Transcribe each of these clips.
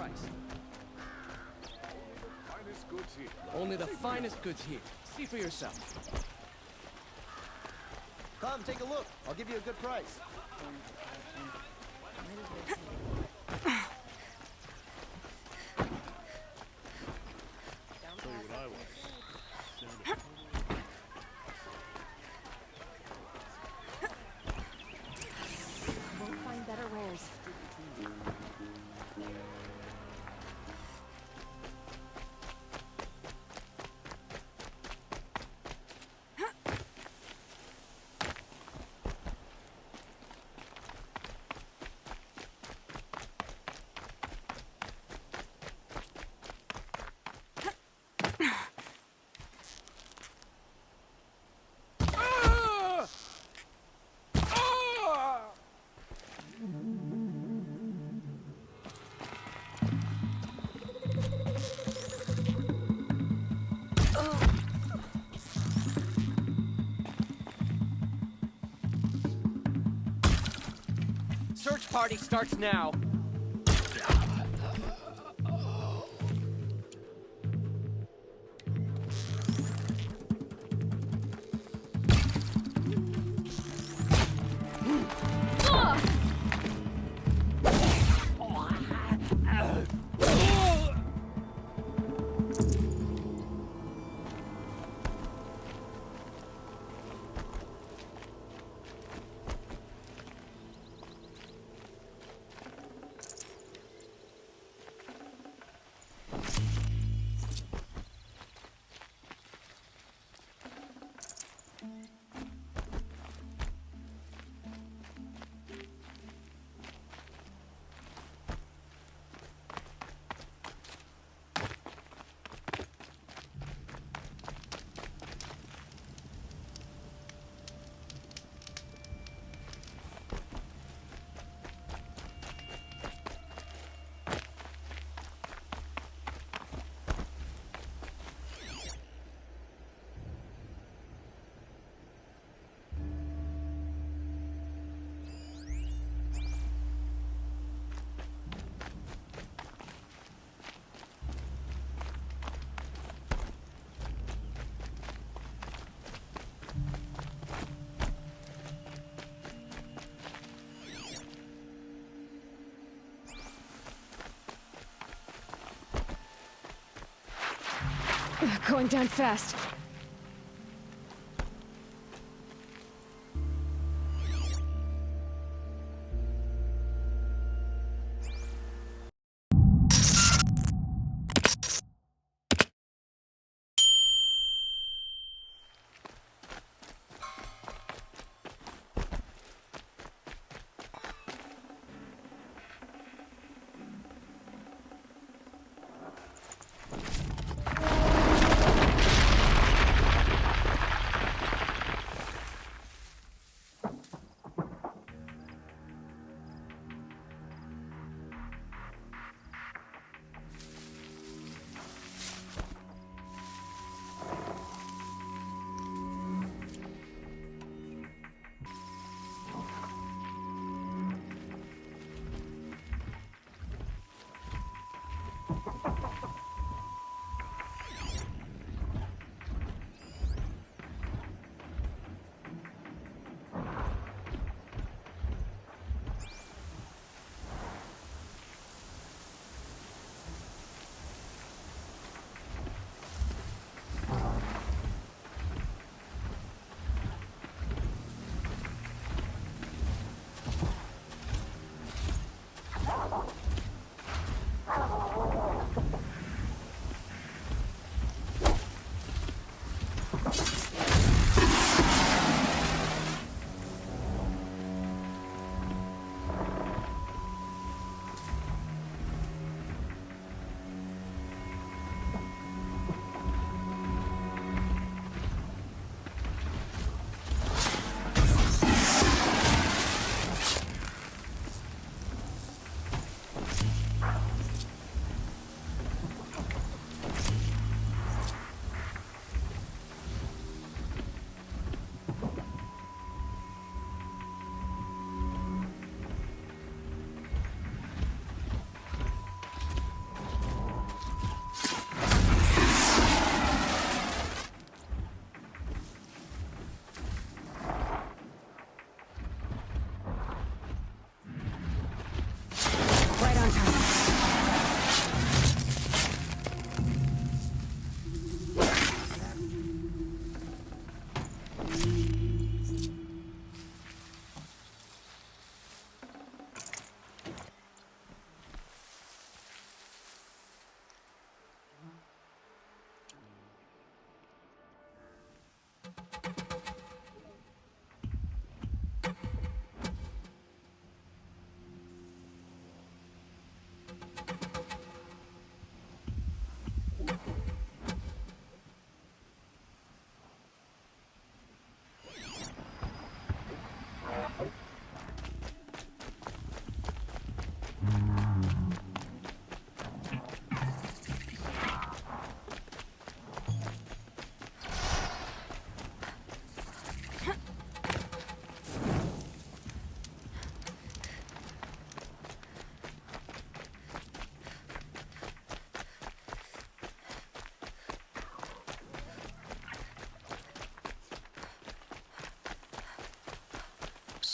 price. Only the finest goods here. See for yourself. Come, take a look. I'll give you a good price. Won't find better wares. Search party starts now. Going down fast.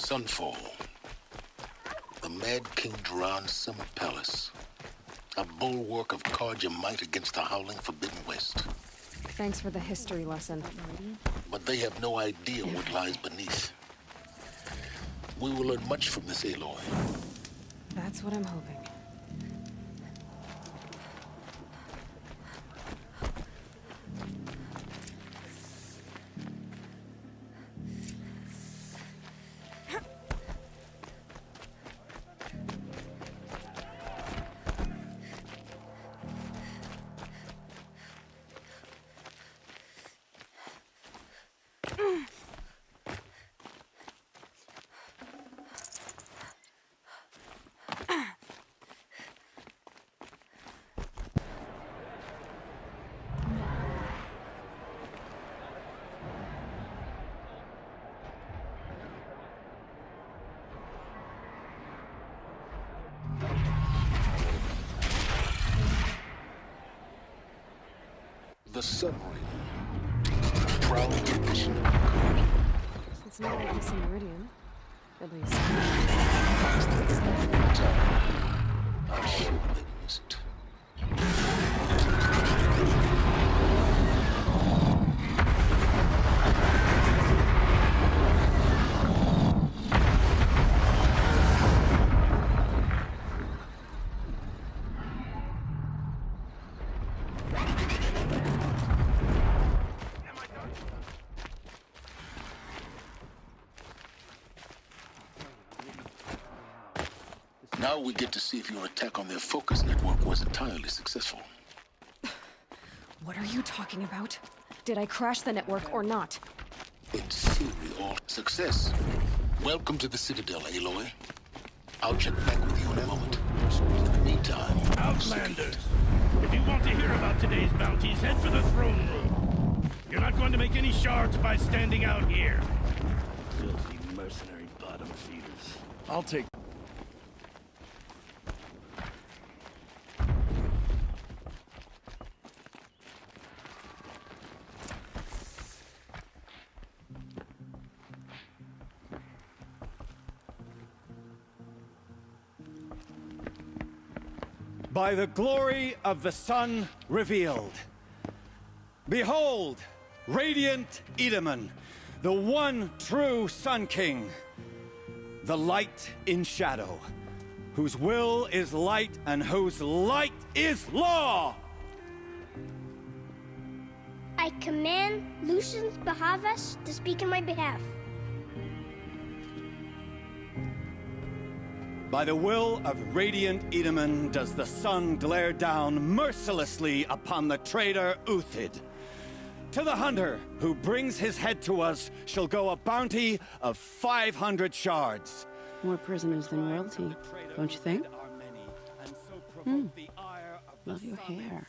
Sunfall. The Mad King Duran's summer palace. A bulwark of cards your might against the howling Forbidden West. Thanks for the history lesson. But they have no idea what lies beneath. We will learn much from this Aloy. That's what I'm hoping. The submarine. Proud tradition of the It's not like this in Meridian. At least. I'm sure they miss it. Now we get to see if your attack on their focus network was entirely successful. What are you talking about? Did I crash the network or not? In theory, all success. Welcome to the Citadel, Aloy. I'll check back with you in a moment. In the meantime, Outlanders, if you want to hear about today's bounties, head for the throne room. You're not going to make any shards by standing out here. Filthy mercenary bottom feeders. I'll take. By the glory of the sun revealed. Behold, radiant Edaman, the one true Sun King, the light in shadow, whose will is light and whose light is law! I command Lucius Bahavas to speak in my behalf. By the will of radiant Edaman does the sun glare down mercilessly upon the traitor Uthid. To the hunter who brings his head to us shall go a bounty of 500 shards. More prisoners than royalty, don't you think? Love your hair.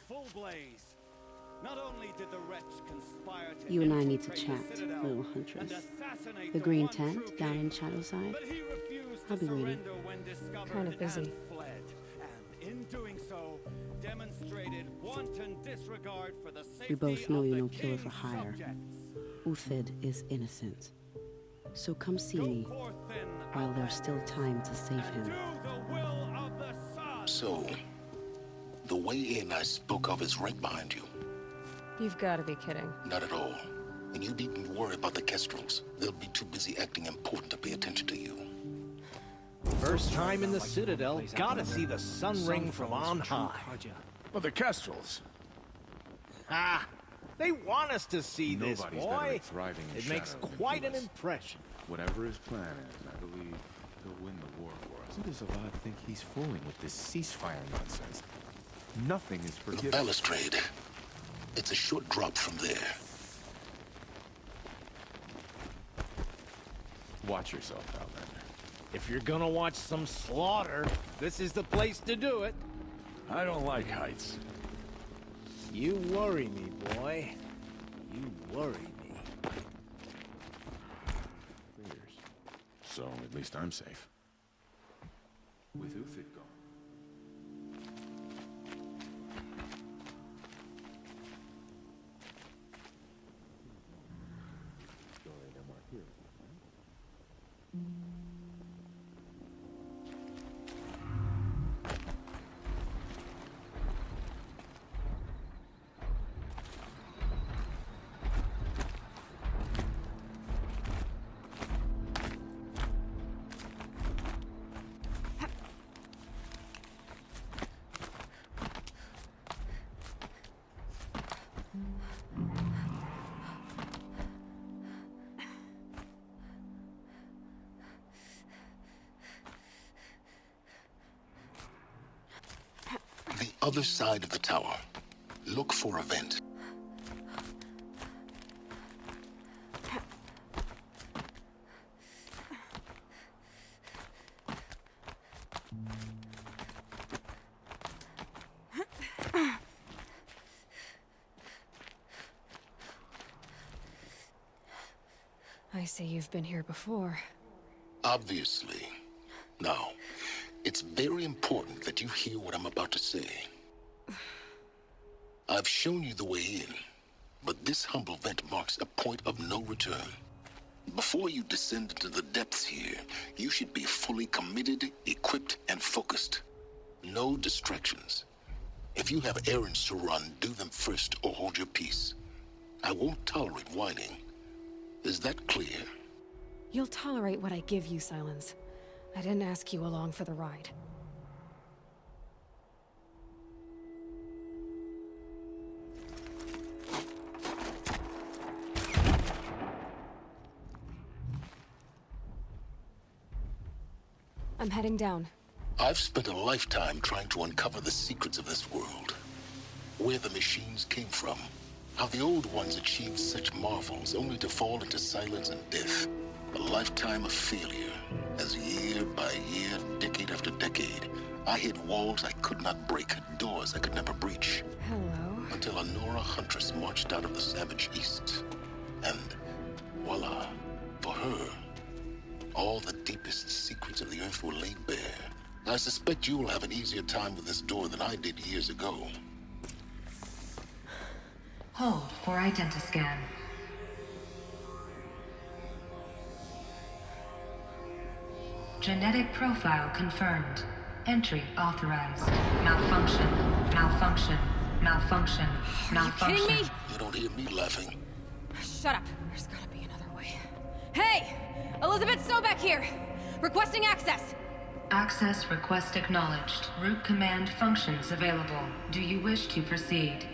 You and I need to chat, little huntress. The green tent down in Shadowside. I'll be waiting. Kind of busy. We both know you're no killer for hire. Uthid is innocent. So come see me while there's still time to save him. So, the way in I spoke of is right behind you. You've got to be kidding. Not at all. And you needn't worry about the Kestrels. They'll be too busy acting important to pay attention to you. First time in the Citadel, gotta see the sun ring from on high. But the Kestrels. Ah, they want us to see this, Nobody's better boy. at thriving in It makes shadow than quite he an is. impression. Whatever his plan is, I believe he'll win the war for us. Who does Avad think he's fooling with this ceasefire nonsense? Nothing is The forgiven. balustrade. It's a short drop from there. Watch yourself, Outlander. If you're gonna watch some slaughter, this is the place to do it. I don't like heights. You worry me, boy. You worry me. Clears. So at least I'm safe. With Uthid gone. other side of the tower. Look for a vent. I see you've been here before. Obviously. Now, it's very important that you hear what I'm about to say. I've shown you the way in, but this humble vent marks a point of no return. Before you descend into the depths here, you should be fully committed, equipped, and focused. No distractions. If you have errands to run, do them first or hold your peace. I won't tolerate whining. Is that clear? You'll tolerate what I give you, Silence. I didn't ask you along for the ride. I'm heading down. I've spent a lifetime trying to uncover the secrets of this world. Where the machines came from. How the old ones achieved such marvels only to fall into silence and death. A lifetime of failure, as year by year, decade after decade, I hit walls I could not break, doors I could never breach. Hello. Until a Nora huntress marched out of the savage east. And voila, for her, all the deepest secrets of the earth were laid bare. I suspect you will have an easier time with this door than I did years ago. Hold for identiscan. Genetic profile confirmed. Entry authorized. Malfunction. Malfunction. Malfunction. Malfunction. Are you kidding me? You don't hear me laughing. Shut up. There's gotta be another way. Hey! Elizabeth Sobeck here! Requesting access! Access request acknowledged. Root command functions available. Do you wish to proceed?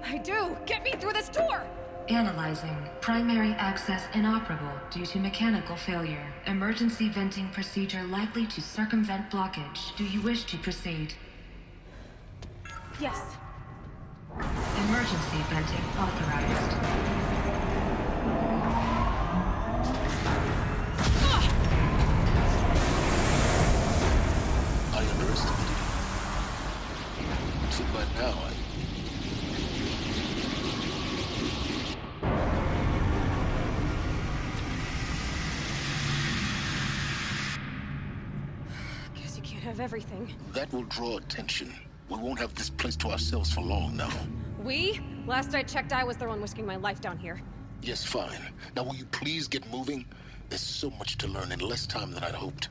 I do! Get me through this door! Analyzing. Primary access inoperable due to mechanical failure. Emergency venting procedure likely to circumvent blockage. Do you wish to proceed? Yes. Emergency venting authorized. I underestimated you. So by now, Guess you can't have everything. that will draw attention. We won't have this place to ourselves for long now. We? Last I checked, I was the one risking my life down here. Yes, fine. Now will you please get moving? There's so much to learn in less time than I'd hoped.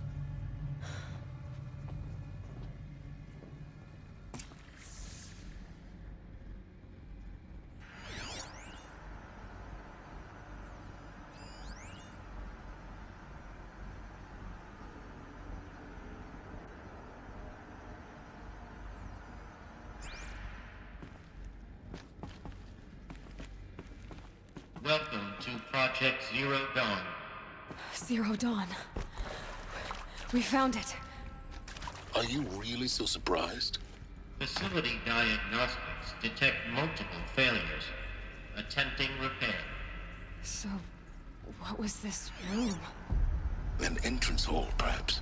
Welcome to Project Zero Dawn. Zero Dawn. We found it. Are you really so surprised? Facility diagnostics detect multiple failures. Attempting repair. So, what was this room? An entrance hall, perhaps.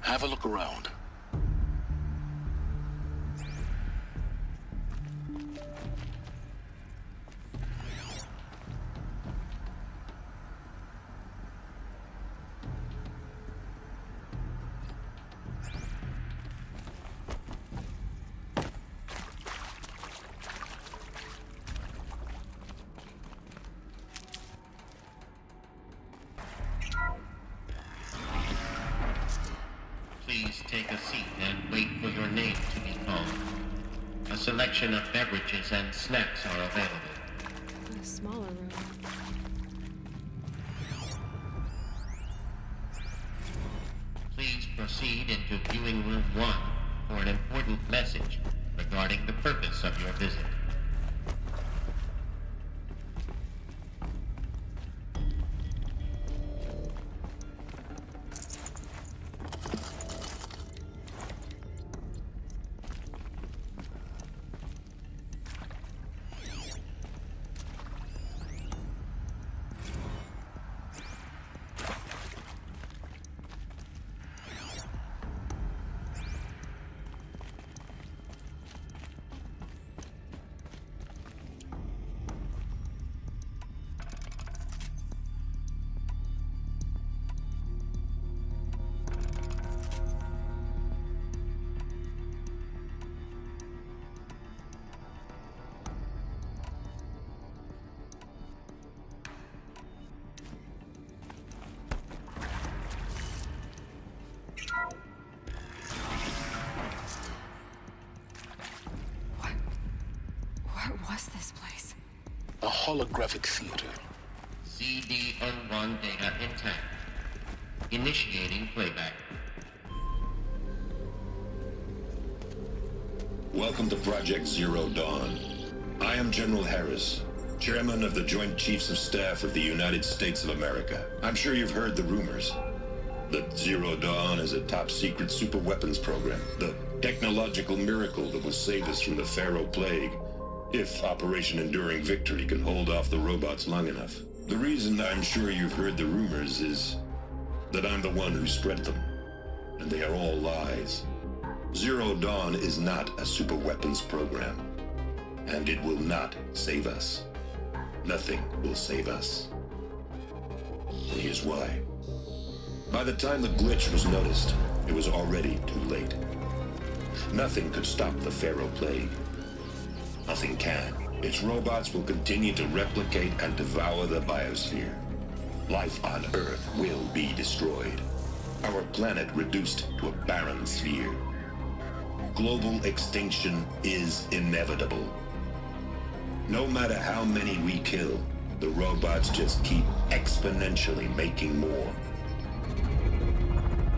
Have a look around. Please take a seat and wait for your name to be called. A selection of beverages and snacks are available. A smaller room. Please proceed into viewing room 1 for an important message regarding the purpose of your visit. A holographic theater. CD-01 data intact. Initiating playback. Welcome to Project Zero Dawn. I am General Harris, Chairman of the Joint Chiefs of Staff of the United States of America. I'm sure you've heard the rumors that Zero Dawn is a top-secret super-weapons program, the technological miracle that will save us from the Pharaoh Plague, if Operation Enduring Victory can hold off the robots long enough. The reason I'm sure you've heard the rumors is that I'm the one who spread them, and they are all lies. Zero Dawn is not a super-weapons program, and it will not save us. Nothing will save us. And here's why. By the time the glitch was noticed, it was already too late. Nothing could stop the Pharaoh Plague. Nothing can. Its robots will continue to replicate and devour the biosphere. Life on Earth will be destroyed. Our planet reduced to a barren sphere. Global extinction is inevitable. No matter how many we kill, the robots just keep exponentially making more.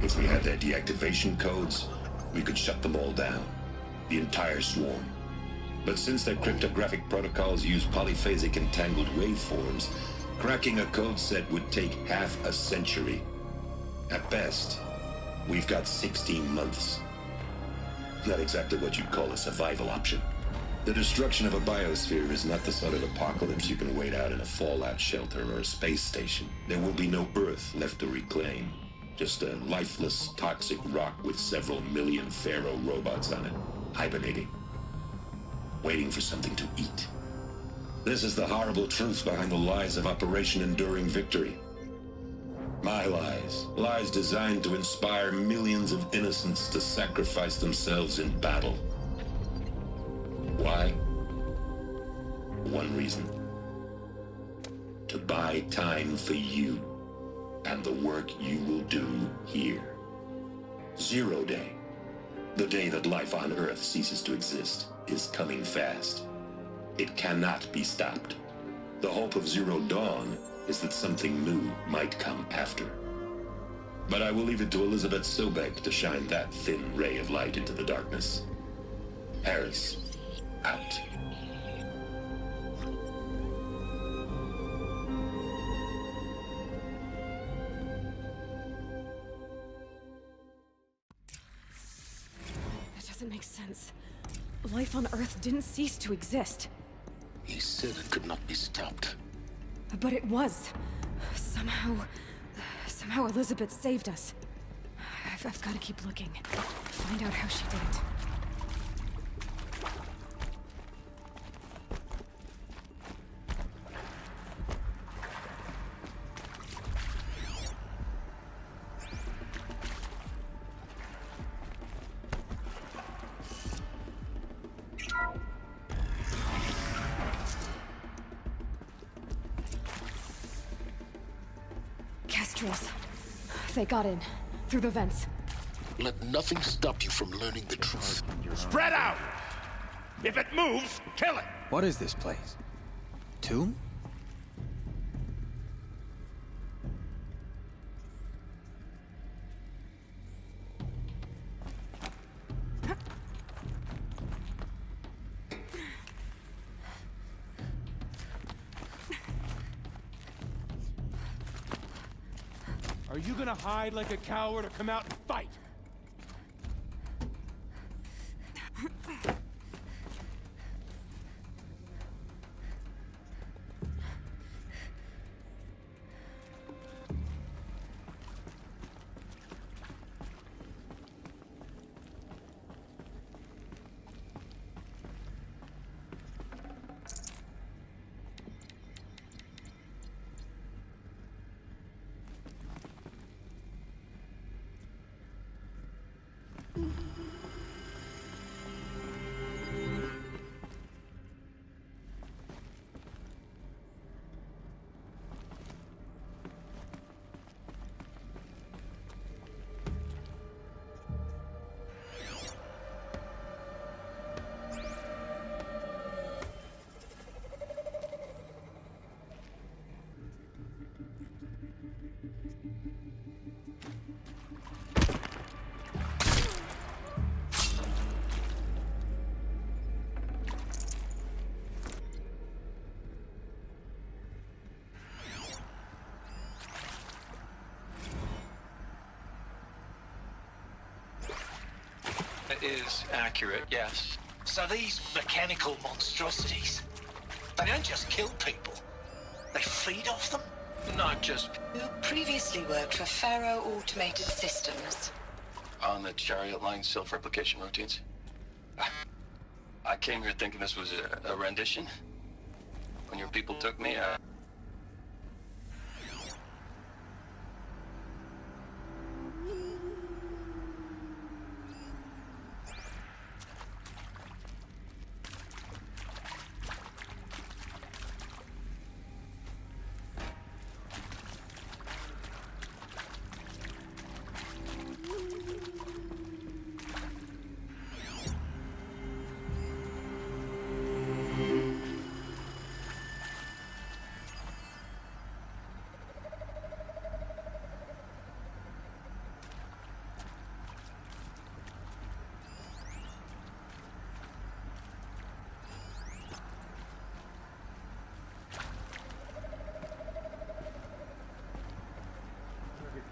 If we had their deactivation codes, we could shut them all down. The entire swarm. But since their cryptographic protocols use polyphasic entangled waveforms, cracking a code set would take half a century. At best, we've got 16 months. Not exactly what you'd call a survival option. The destruction of a biosphere is not the sort of apocalypse you can wait out in a fallout shelter or a space station. There will be no Earth left to reclaim. Just a lifeless, toxic rock with several million Pharaoh robots on it, hibernating, waiting for something to eat. This is the horrible truth behind the lies of Operation Enduring Victory. My lies. Lies designed to inspire millions of innocents to sacrifice themselves in battle. Why? One reason. To buy time for you and the work you will do here. Zero Day, the day that life on Earth ceases to exist, is coming fast. It cannot be stopped. The hope of Zero Dawn is that something new might come after. But I will leave it to Elizabeth Sobek to shine that thin ray of light into the darkness. Harris, out. That doesn't make sense. Life on Earth didn't cease to exist. He said it could not be stopped. But it was. Somehow Elizabeth saved us. I've got to keep looking. Find out how she did it. They got in, through the vents. Let nothing stop you from learning the truth. Spread out! If it moves, kill it! What is this place? Tomb? Are you gonna hide like a coward or come out and fight? It is accurate, yes. So these mechanical monstrosities, they don't just kill people, they feed off them? Not just You previously worked for Faro Automated Systems. on the chariot line self-replication routines. I came here thinking this was a rendition. When your people took me,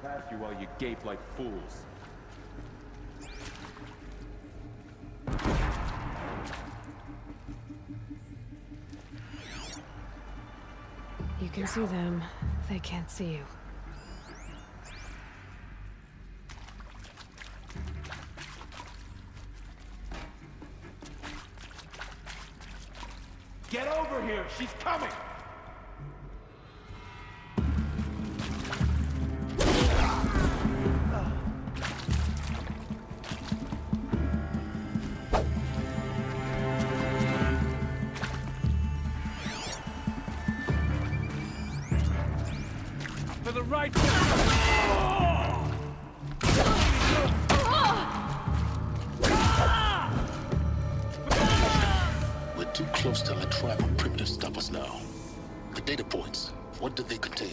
Past you while you gape like fools. You can see them. They can't see you. Get over here! She's coming! For the right. We're too close to let tribal primitives stop us now. The data points, what do they contain?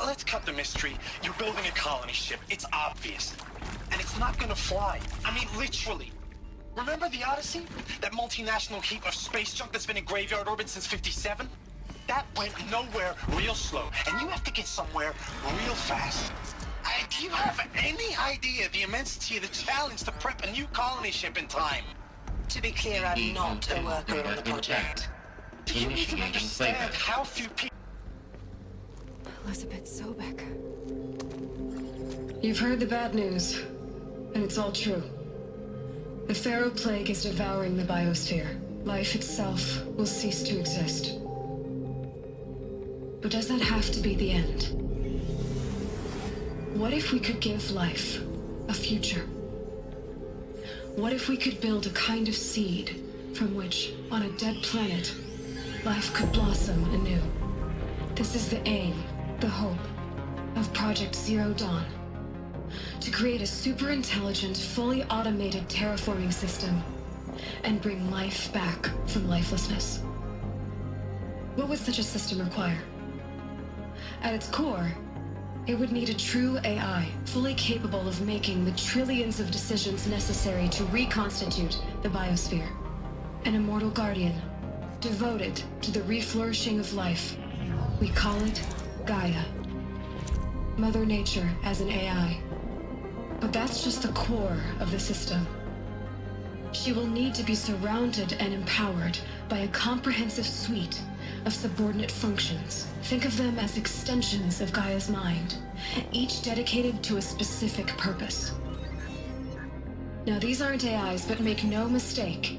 Let's cut the mystery. You're building a colony ship. It's obvious. And it's not gonna fly. I mean, literally. Remember the Odyssey? That multinational heap of space junk that's been in graveyard orbit since '57? That went nowhere real slow. And you have to get somewhere real fast. Do you have any idea the immensity of the challenge to prep a new colony ship in time? To be clear, I'm not a worker on the project. Do you even understand how few people... Elizabeth Sobek. You've heard the bad news, and it's all true. The Pharaoh Plague is devouring the biosphere. Life itself will cease to exist. But does that have to be the end? What if we could give life a future? What if we could build a kind of seed from which, on a dead planet, life could blossom anew? This is the aim, the hope, of Project Zero Dawn. To create a super-intelligent, fully automated terraforming system and bring life back from lifelessness. What would such a system require? At its core, it would need a true AI, fully capable of making the trillions of decisions necessary to reconstitute the biosphere. An immortal guardian, devoted to the reflourishing of life. We call it Gaia. Mother Nature as an AI. But that's just the core of the system. She will need to be surrounded and empowered by a comprehensive suite of subordinate functions. Think of them as extensions of Gaia's mind, each dedicated to a specific purpose. Now, these aren't AIs, but make no mistake,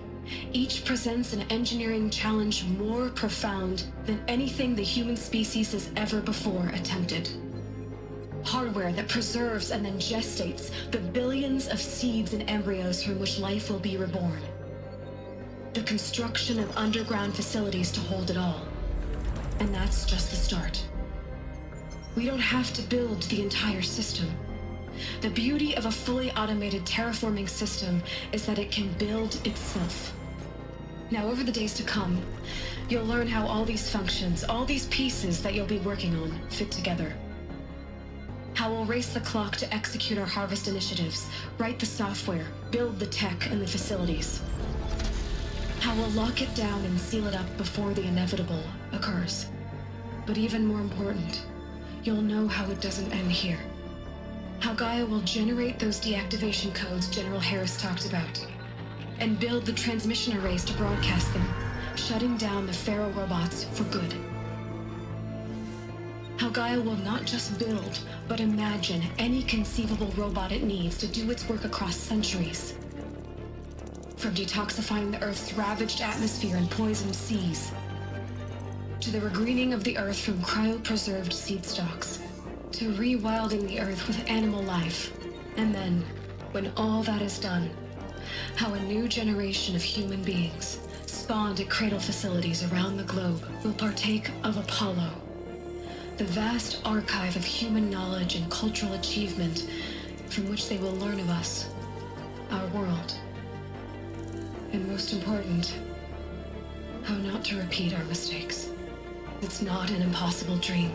each presents an engineering challenge more profound than anything the human species has ever before attempted. Hardware that preserves and then gestates the billions of seeds and embryos from which life will be reborn. The construction of underground facilities to hold it all. And that's just the start. We don't have to build the entire system. The beauty of a fully automated terraforming system is that it can build itself. Now, over the days to come, you'll learn how all these functions, all these pieces that you'll be working on, fit together. How we'll race the clock to execute our harvest initiatives, write the software, build the tech and the facilities. How we'll lock it down and seal it up before the inevitable occurs. But even more important, you'll know how it doesn't end here. How Gaia will generate those deactivation codes General Harris talked about, and build the transmission arrays to broadcast them, shutting down the Pharaoh robots for good. How Gaia will not just build, but imagine any conceivable robot it needs to do its work across centuries. From detoxifying the Earth's ravaged atmosphere and poisoned seas, to the regreening of the Earth from cryopreserved seed stalks, to rewilding the Earth with animal life. And then, when all that is done, how a new generation of human beings, spawned at cradle facilities around the globe, will partake of Apollo, the vast archive of human knowledge and cultural achievement from which they will learn of us, our world. And most important, how not to repeat our mistakes. It's not an impossible dream.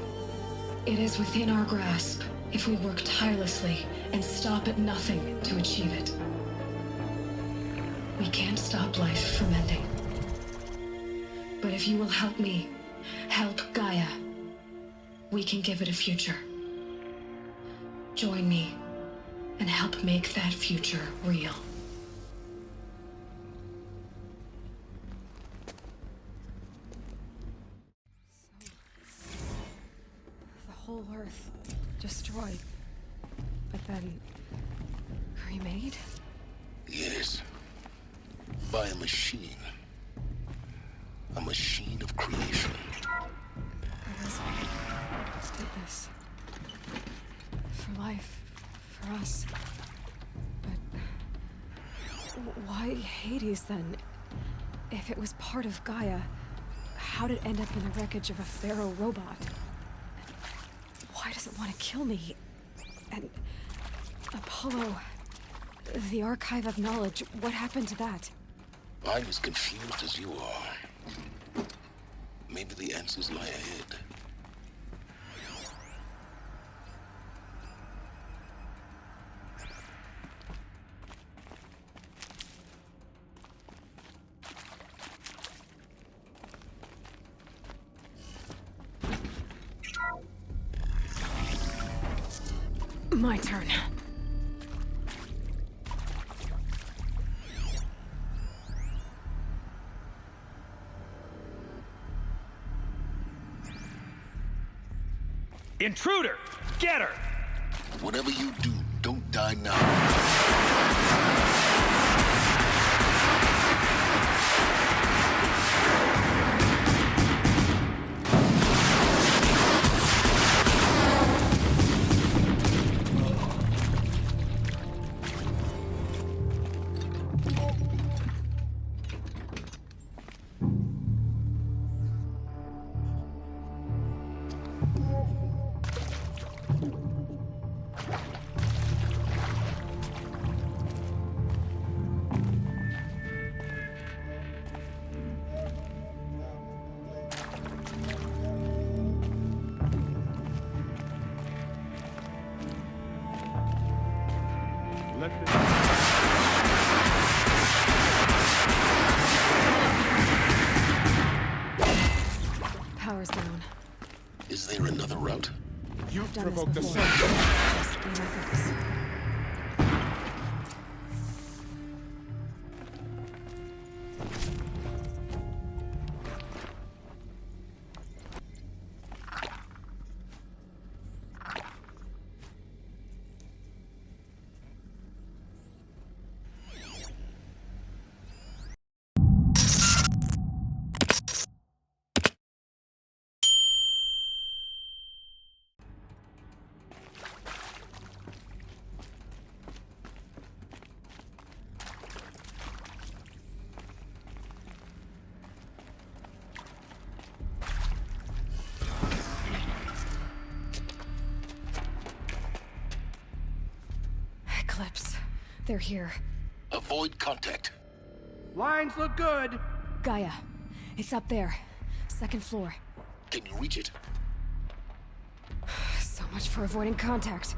It is within our grasp if we work tirelessly and stop at nothing to achieve it. We can't stop life from ending. But if you will help me, help Gaia, we can give it a future. Join me and help make that future real. The whole Earth destroyed, but then remade? Yes. By a machine. A machine of creation. Elizabeth did this. For life. For us. But why Hades then? If it was part of Gaia, how did it end up in the wreckage of a Pharaoh robot? Why does it want to kill me? And Apollo, the archive of knowledge, what happened to that? I'm as confused as you are. Maybe the answers lie ahead. My turn. Intruder! Get her! Whatever you do, don't die now. Power's down. Is there another route? You I've done provoked the this sun. before. Just be my focus. Eclipse. They're here. Avoid contact. Lines look good. Gaia. It's up there. Second floor. Can you reach it? So much for avoiding contact.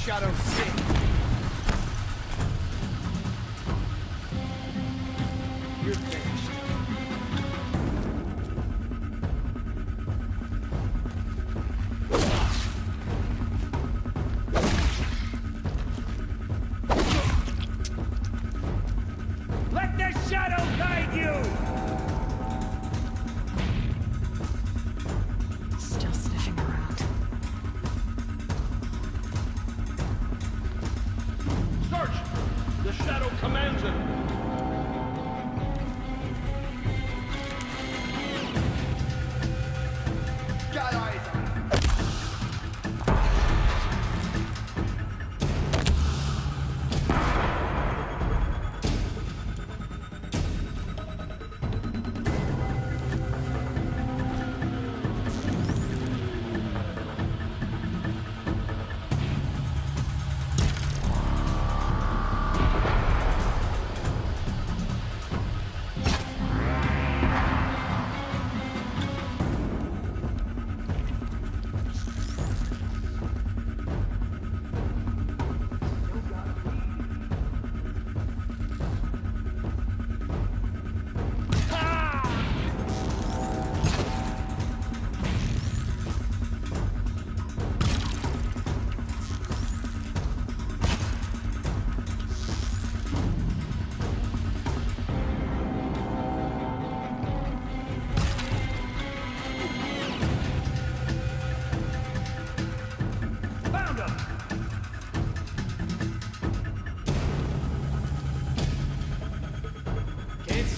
Shadow sick. You're finished. Let the shadow guide you! Still sniffing around. Search! The shadow commands it! Got eyes on him.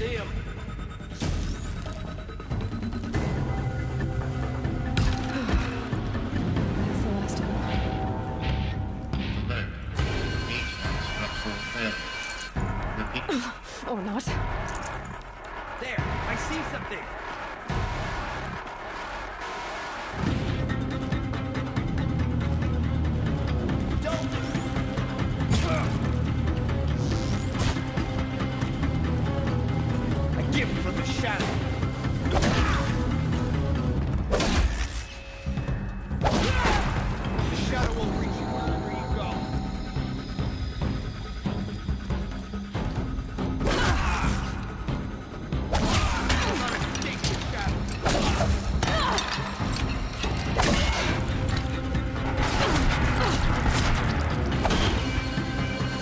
see him. That's the last of them. Alert. Baseline structural failure. Repeat. Or not. There, I see something. I give you from the shadow. The shadow will reach you wherever you go.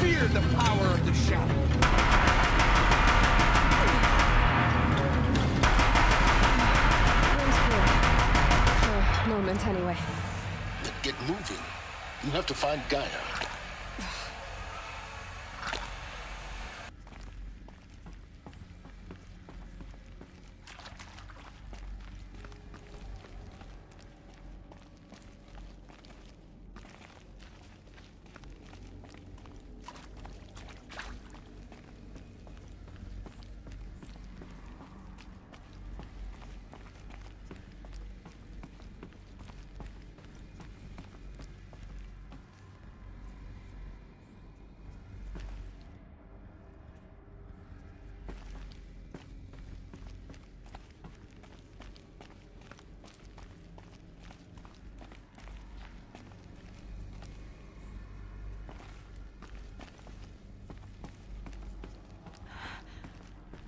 Fear the power of the shadow. Room's clear. For a moment, anyway. Then get moving. You have to find Gaia.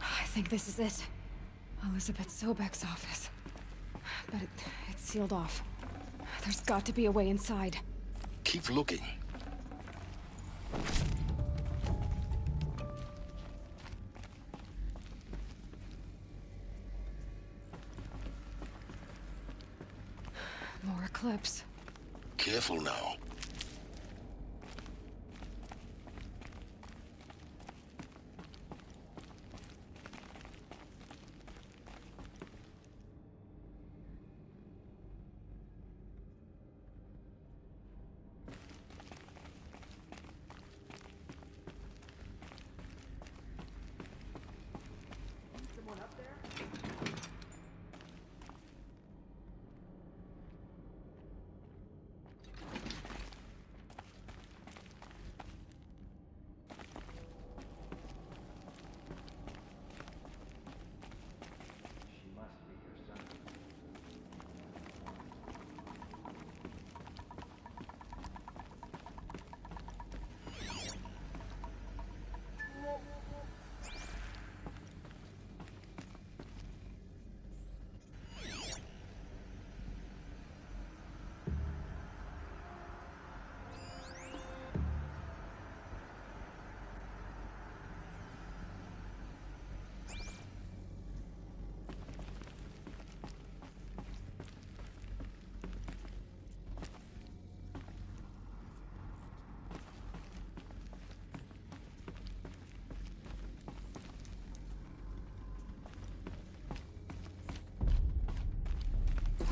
I think this is it. Elizabeth Sobek's office. But it's sealed off. There's got to be a way inside. Keep looking. More eclipse. Careful now.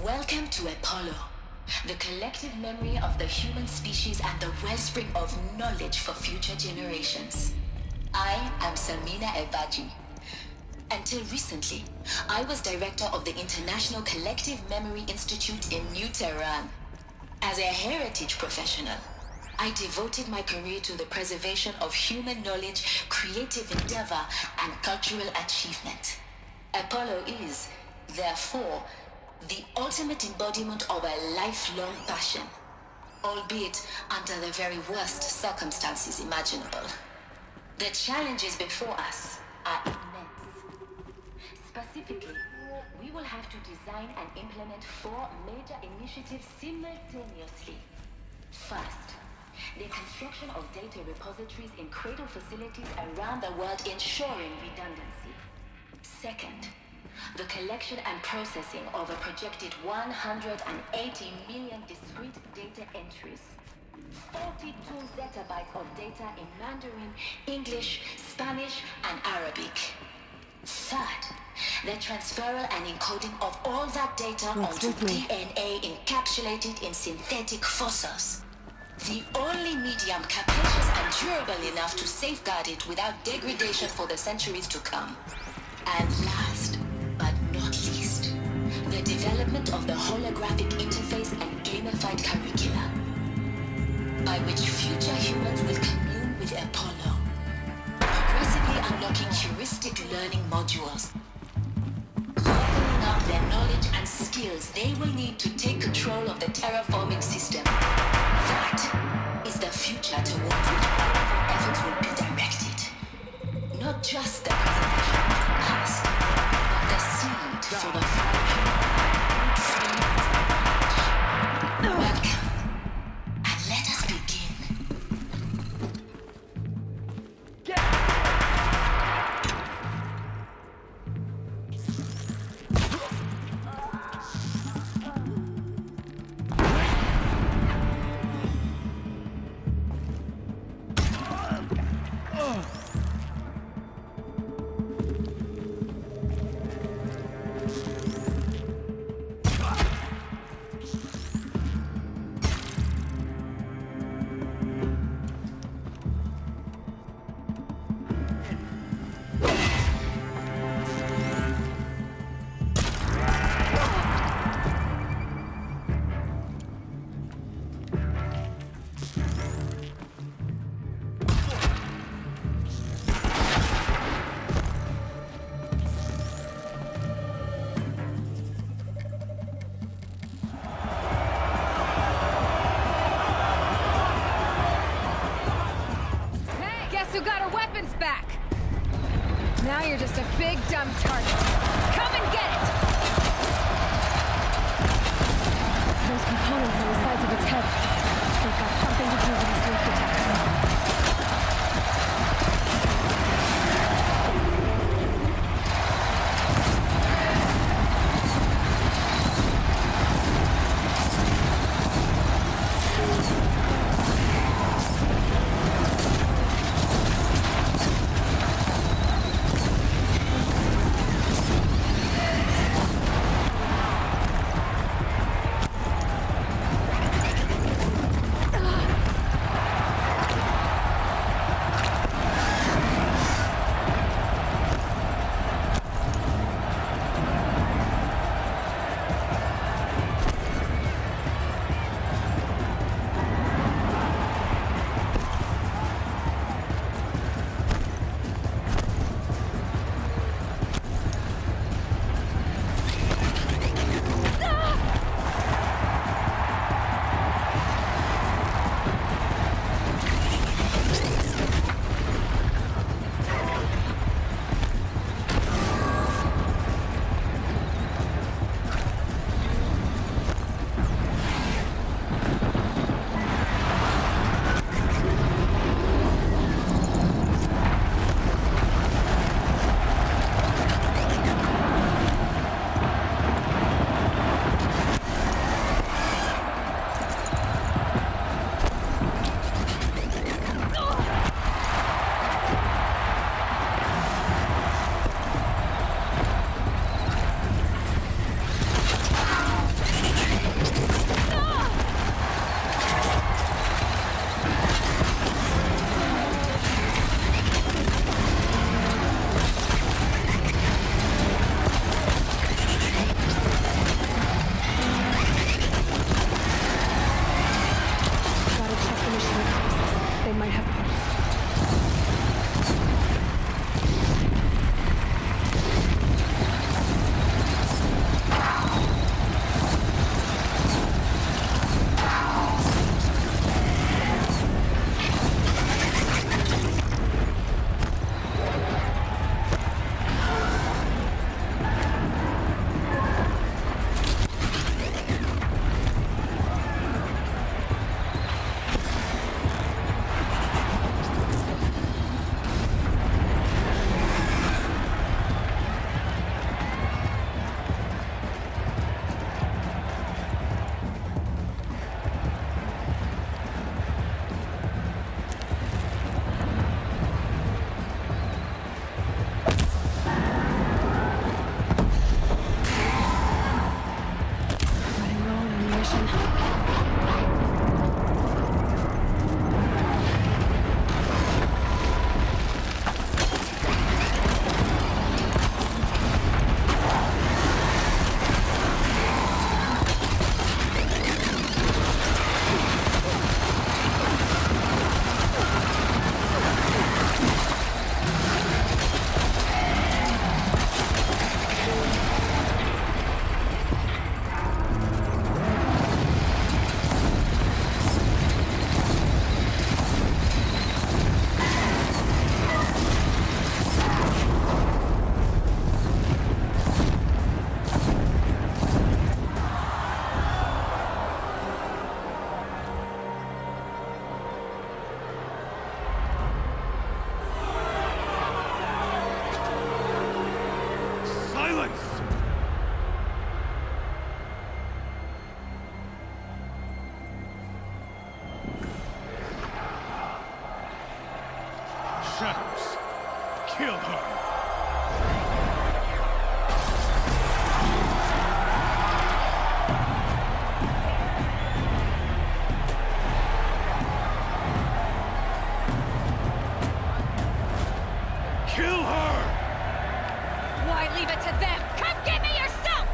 Welcome to Apollo, the collective memory of the human species and the wellspring of knowledge for future generations. I am Samina Ebaji. Until recently, I was director of the International Collective Memory Institute in New Tehran. As a heritage professional, I devoted my career to the preservation of human knowledge, creative endeavor, and cultural achievement. Apollo is, therefore, the ultimate embodiment of a lifelong passion, albeit under the very worst circumstances imaginable. The challenges before us are immense. Specifically, we will have to design and implement 4 major initiatives simultaneously. First, the construction of data repositories in cradle facilities around the world, ensuring redundancy. Second, the collection and processing of a projected 180 million discrete data entries, 42 zettabytes of data in Mandarin, English, Spanish, and Arabic. Third, the transferal and encoding of all that data What's onto with me? DNA encapsulated in synthetic fossils. The only medium capacious and durable enough to safeguard it without degradation for the centuries to come. And last, but not least, the development of the holographic interface and gamified curricula, by which future humans will commune with Apollo, progressively unlocking heuristic learning modules, opening up their knowledge and skills they will need to take control of the terraforming system. That is the future toward which all of our efforts will be directed. Not just the preservation of the past, but the seed for the flourishing of knowledge. Welcome, and let us begin. Guess who got her weapons back? Now you're just a big dumb target. Come and get it! Those components on the sides of its head, they've got something to do with its leak attacks. shadows. Kill her. Kill her! Why leave it to them? Come get me yourself!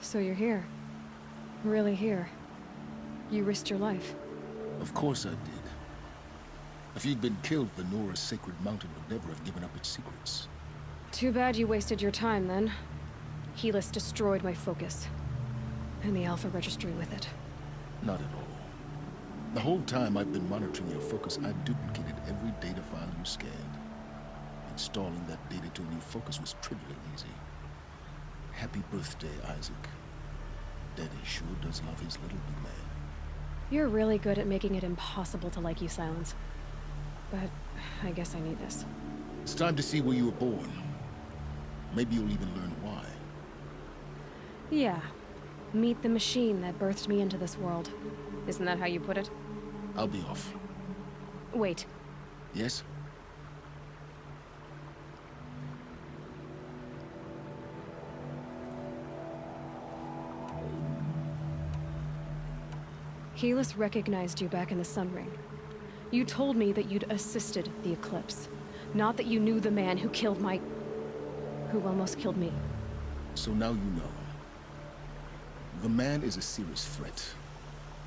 So you're here. Really here. You risked your life. Of course I did. If you'd been killed, the Nora's sacred mountain would never have given up its secrets. Too bad you wasted your time, then. Helix destroyed my focus. And the Alpha Registry with it. Not at all. The whole time I've been monitoring your focus, I've duplicated every data file you scanned. Installing that data to a new focus was trivially easy. Happy birthday, Isaac. Daddy sure does love his little big man. You're really good at making it impossible to like you, Silence. But I guess I need this. It's time to see where you were born. Maybe you'll even learn why. Yeah. Meet the machine that birthed me into this world. Isn't that how you put it? I'll be off. Wait. Yes? Helix recognized you back in the Sun Ring. You told me that you'd assisted the eclipse. Not that you knew the man who killed who almost killed me. So now you know. The man is a serious threat.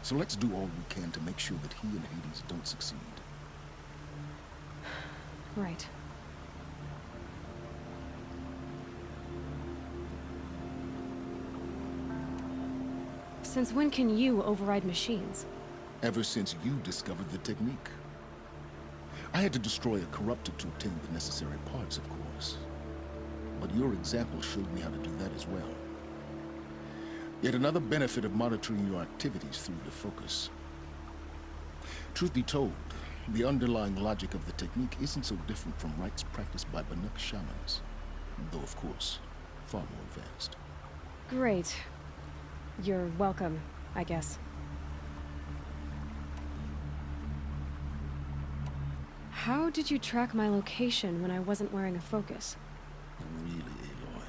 So let's do all we can to make sure that he and Hades don't succeed. Right. Since when can you override machines? Ever since you discovered the technique. I had to destroy a corruptor to obtain the necessary parts, of course. But your example showed me how to do that as well. Yet another benefit of monitoring your activities through the focus. Truth be told, the underlying logic of the technique isn't so different from rites practiced by Banuk shamans. Though, of course, far more advanced. Great. You're welcome, I guess. How did you track my location when I wasn't wearing a focus? Really, Aloy?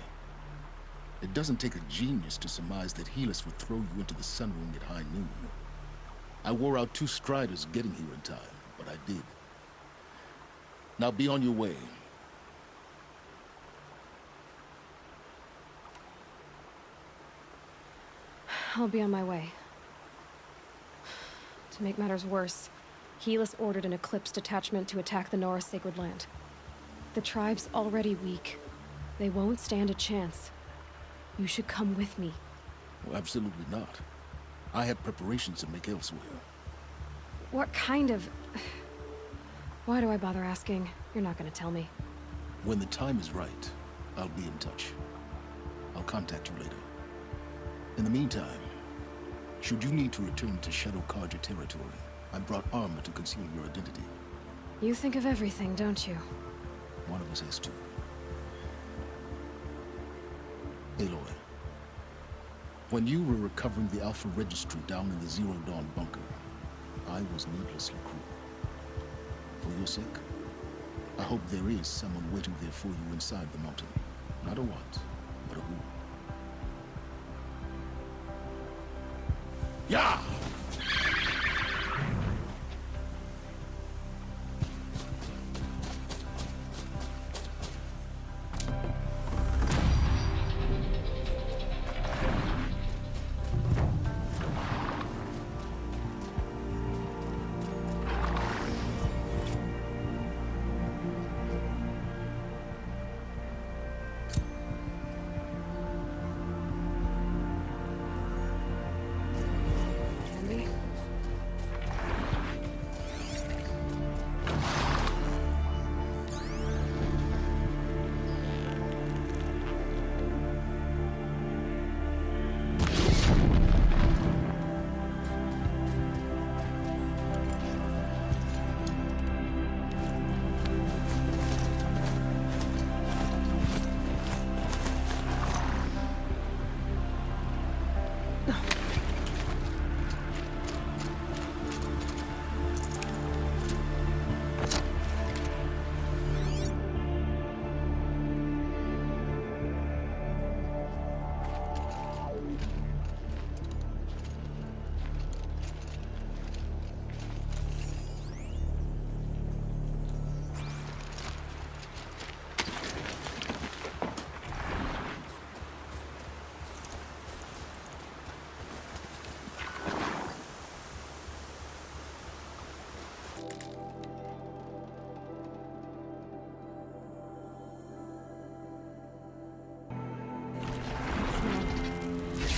It doesn't take a genius to surmise that Helix would throw you into the Sun Ring at high noon. I wore out 2 striders getting here in time, but I did. Now be on your way. I'll be on my way. To make matters worse, Helix ordered an Eclipse detachment to attack the Nora Sacred Land. The tribe's already weak. They won't stand a chance. You should come with me. Well, absolutely not. I have preparations to make elsewhere. What kind of... Why do I bother asking? You're not gonna tell me. When the time is right, I'll be in touch. I'll contact you later. In the meantime, should you need to return to Shadow Karja territory, I brought armor to conceal your identity. You think of everything, don't you? One of us has to. Aloy, when you were recovering the Alpha Registry down in the Zero Dawn bunker, I was needlessly cruel. For your sake, I hope there is someone waiting there for you inside the mountain. Not a what, but a who. Yeah!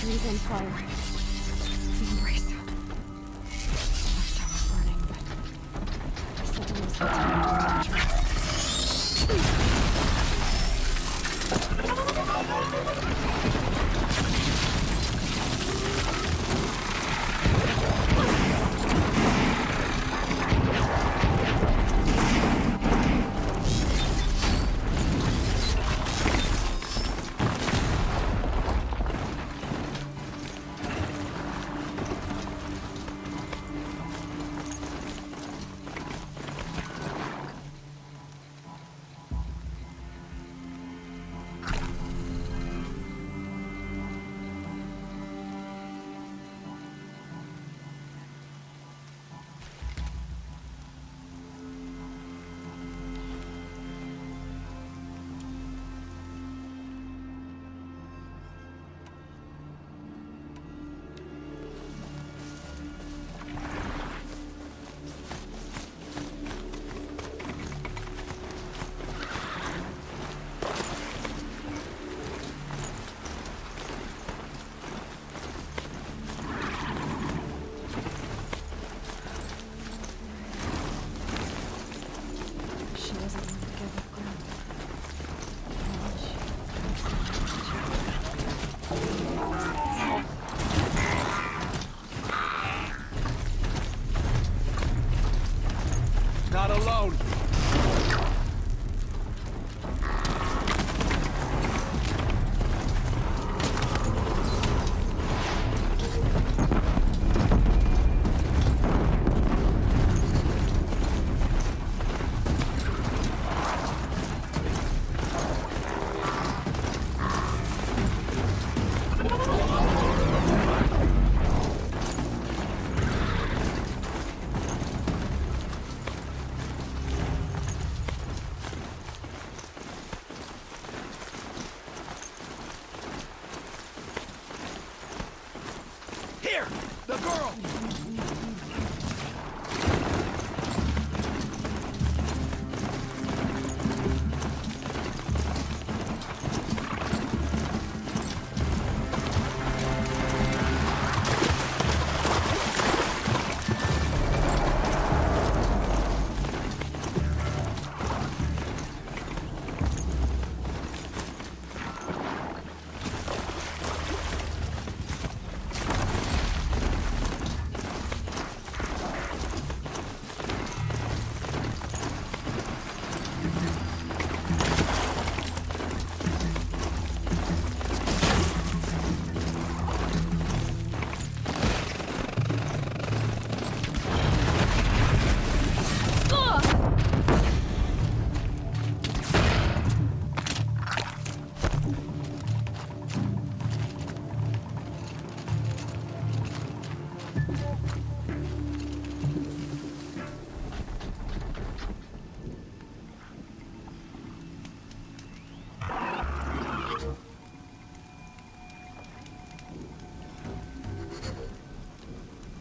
Trees on fire. The embrace. Last time was burning, but someone was continuing to capture.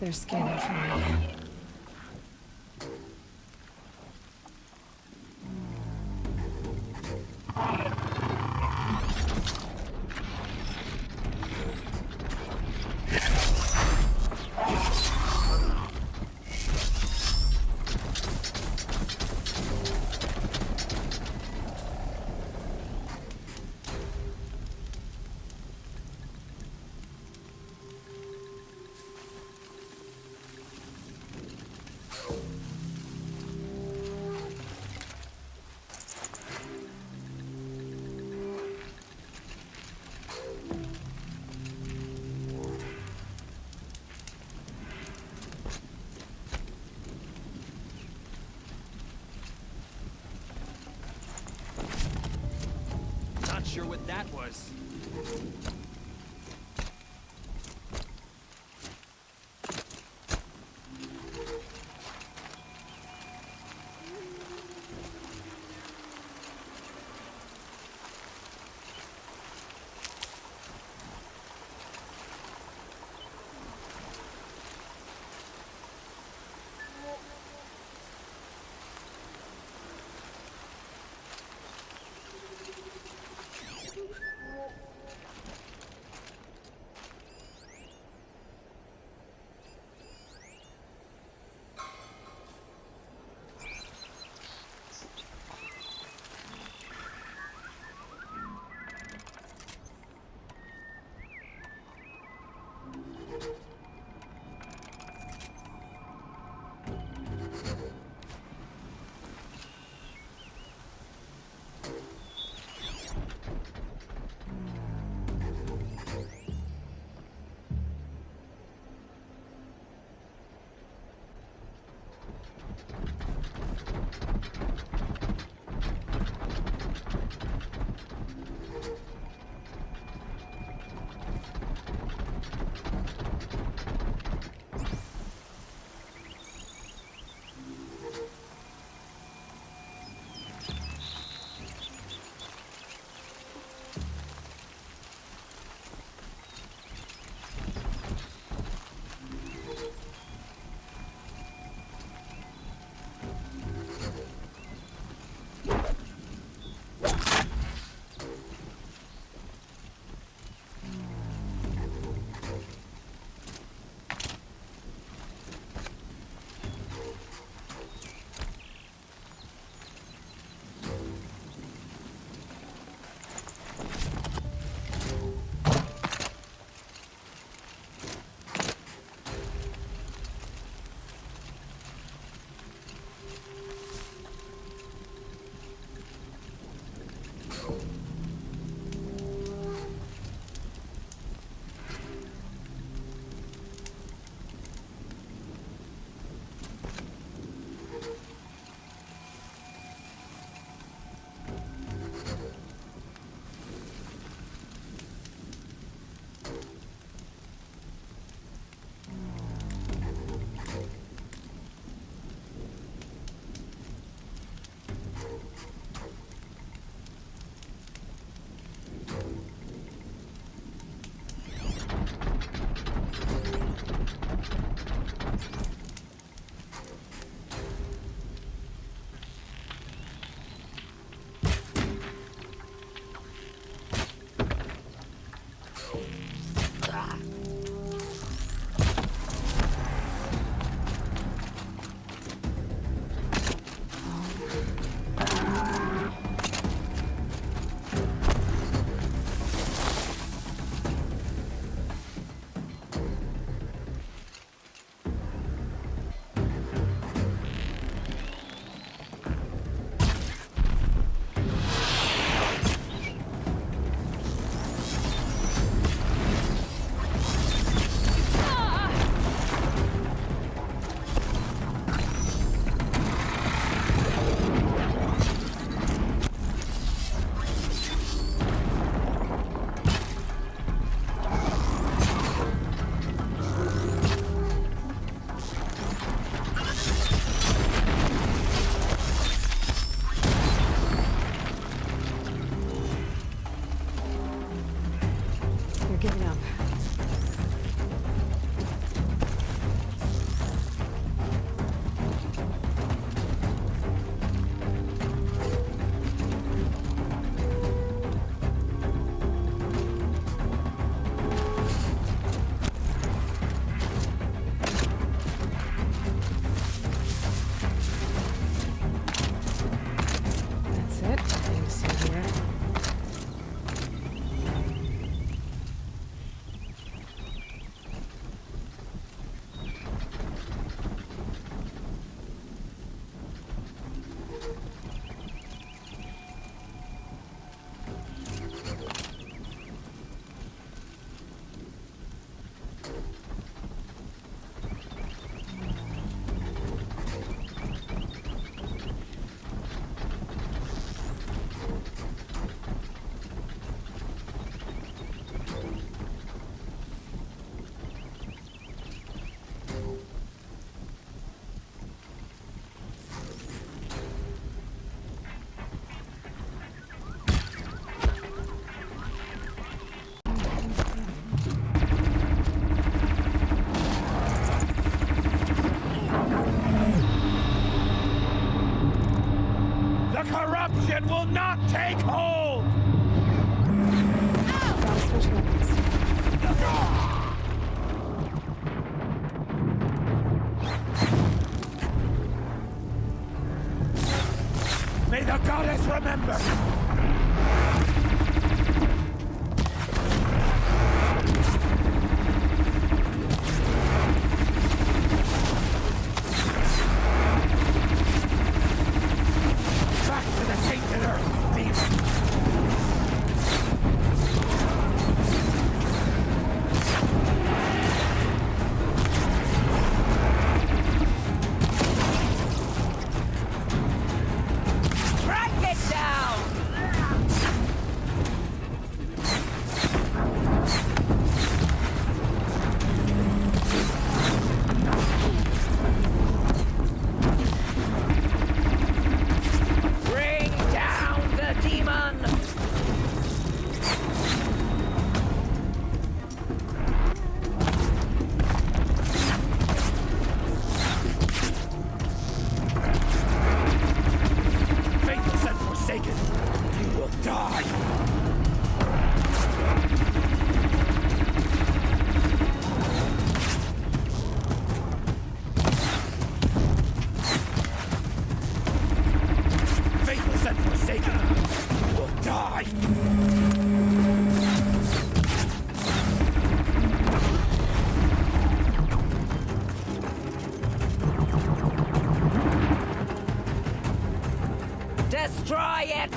They're scanning for me. Not sure what that was. corruption will not take hold! Gotta switch weapons. May the goddess remember! Back to the tainted earth, demon! Destroy it!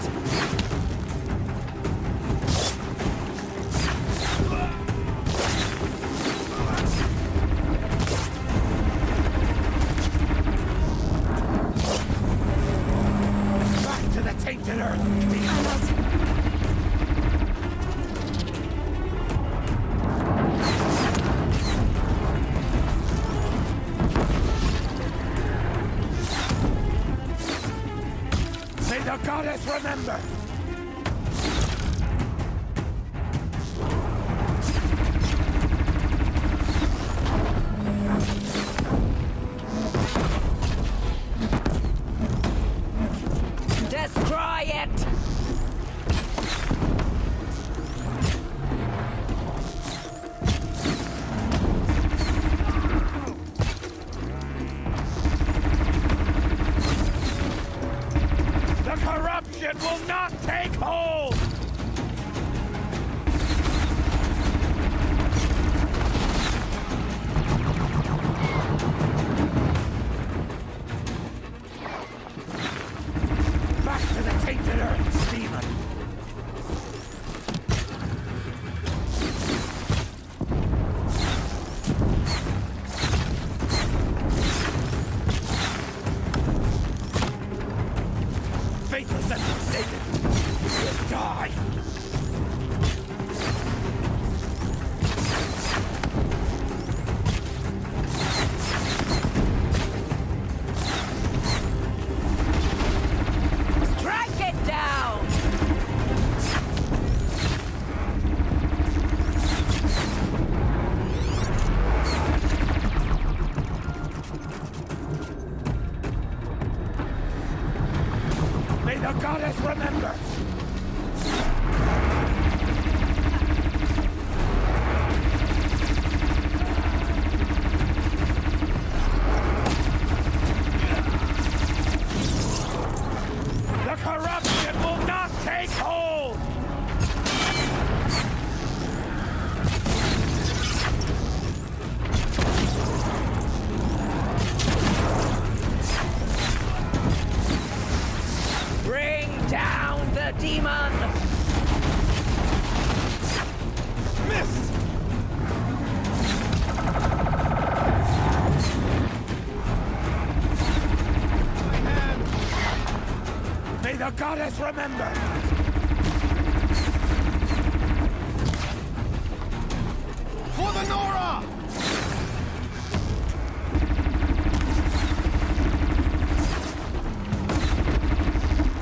Back to the tainted earth! May the goddess remember! Destroy it! The corruption will not take hold! Back to the tainted earth, demon! Faithless and forsaken, will die! Strike it down! May the goddess remember! The corruption will not take hold! Bring down the demon! Missed! May the goddess remember! For the Nora!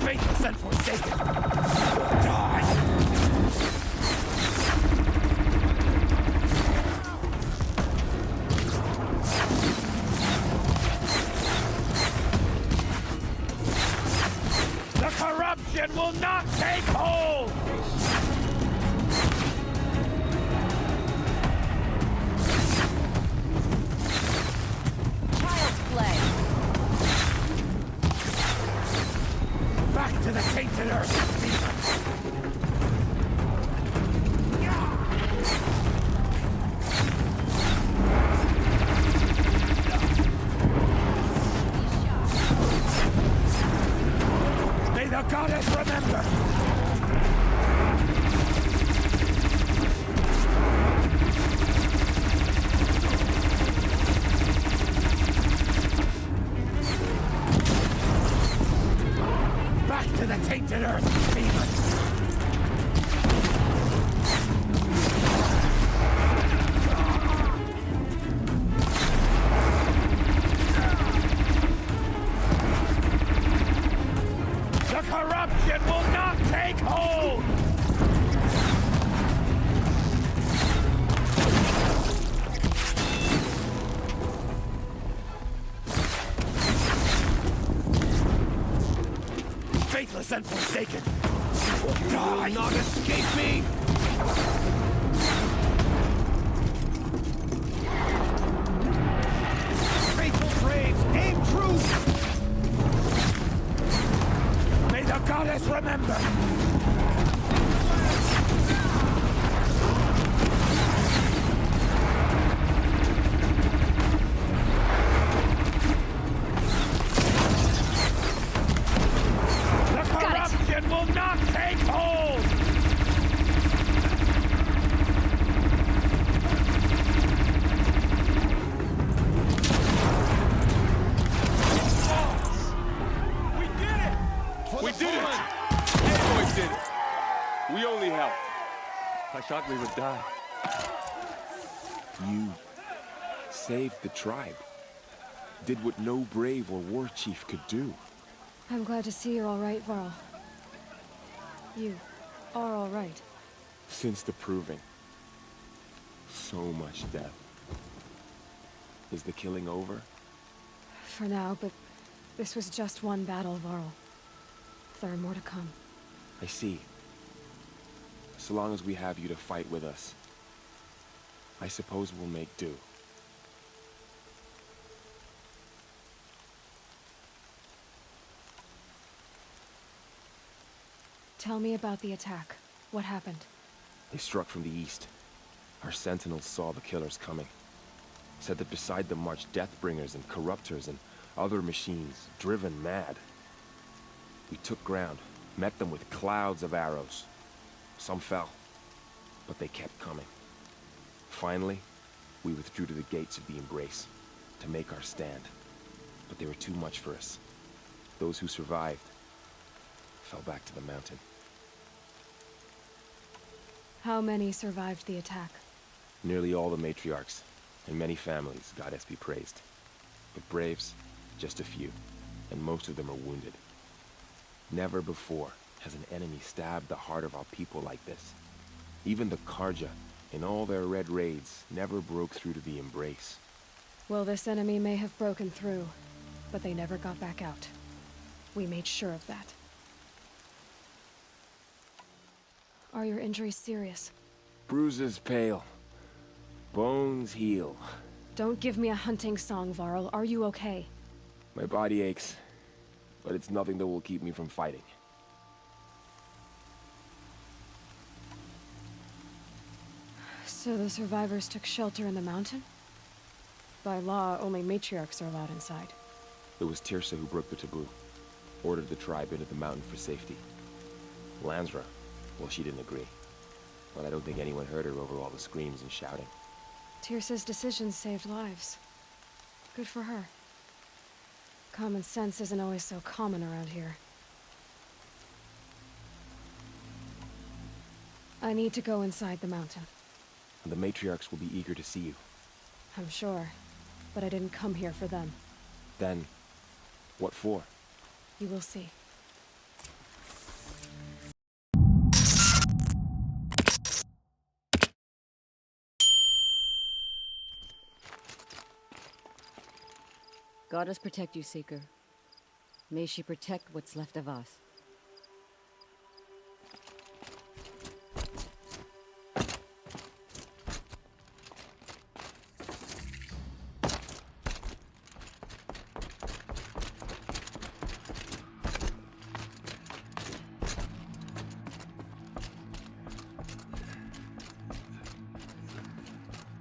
Faithless and forsaken will die! The corrupt corruption will not take hold! Child's play. Back to the tainted earth, May the goddess remember! Back to the tainted earth, demons! The corruption will not take hold! Faithless and forsaken! You will not escape me! Faithful braves, aim true! May the goddess remember! The corruption will not take hold! We did it! Androids did it! We only helped. I thought we would die. You saved the tribe. Did what no brave or war chief could do. I'm glad to see you're all right, Varl. You are all right. Since the proving. So much death. Is the killing over? For now, but this was just one battle, Varl. There are more to come. I see. So long as we have you to fight with us, I suppose we'll make do. Tell me about the attack. What happened? They struck from the east. Our sentinels saw the killers coming. Said that beside them marched Deathbringers and Corruptors and other machines, driven mad. We took ground, met them with clouds of arrows. Some fell, but they kept coming. Finally, we withdrew to the gates of the Embrace to make our stand. But they were too much for us. Those who survived fell back to the mountain. How many survived the attack? Nearly all the matriarchs, and many families, goddess be praised. But braves, just a few, and most of them are wounded. Never before has an enemy stabbed the heart of our people like this. Even the Karja, in all their red raids, never broke through to the Embrace. Well, this enemy may have broken through, but they never got back out. We made sure of that. Are your injuries serious? Bruises pale. Bones heal. Don't give me a hunting song, Varl. Are you okay? My body aches, but it's nothing that will keep me from fighting. So the survivors took shelter in the mountain? By law, only matriarchs are allowed inside. It was Tirsa who broke the taboo. Ordered the tribe into the mountain for safety. Lansra, well, she didn't agree. But I don't think anyone heard her over all the screams and shouting. Tirsa's decisions saved lives. Good for her. Common sense isn't always so common around here. I need to go inside the mountain. And the matriarchs will be eager to see you. I'm sure. But I didn't come here for them. Then, what for? You will see. Goddess protect you, Seeker. May she protect what's left of us.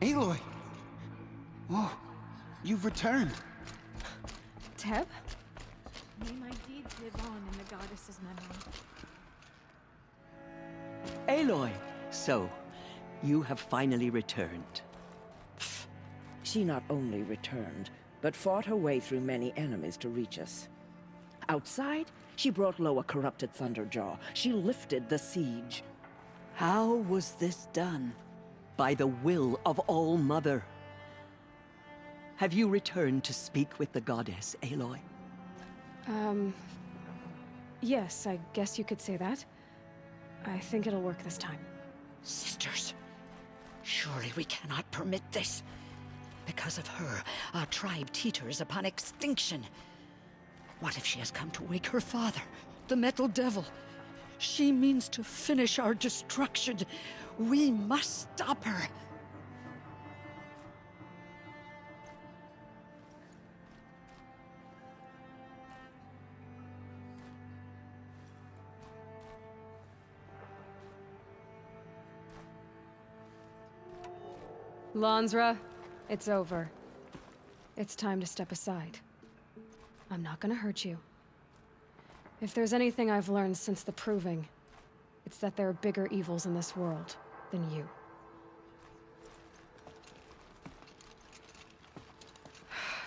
Aloy! Whoa, you've returned. Teb? May my deeds live on in the goddess's memory. Aloy, so, you have finally returned. She not only returned, but fought her way through many enemies to reach us. Outside, she brought low a corrupted Thunderjaw. She lifted the siege. How was this done? By the will of All-Mother. Have you returned to speak with the goddess, Aloy? Yes, I guess you could say that. I think it'll work this time. Sisters, surely we cannot permit this. Because of her, our tribe teeters upon extinction. What if she has come to wake her father, the Metal Devil? She means to finish our destruction. We must stop her. Lansra, it's over. It's time to step aside. I'm not gonna hurt you. If there's anything I've learned since the Proving, it's that there are bigger evils in this world than you.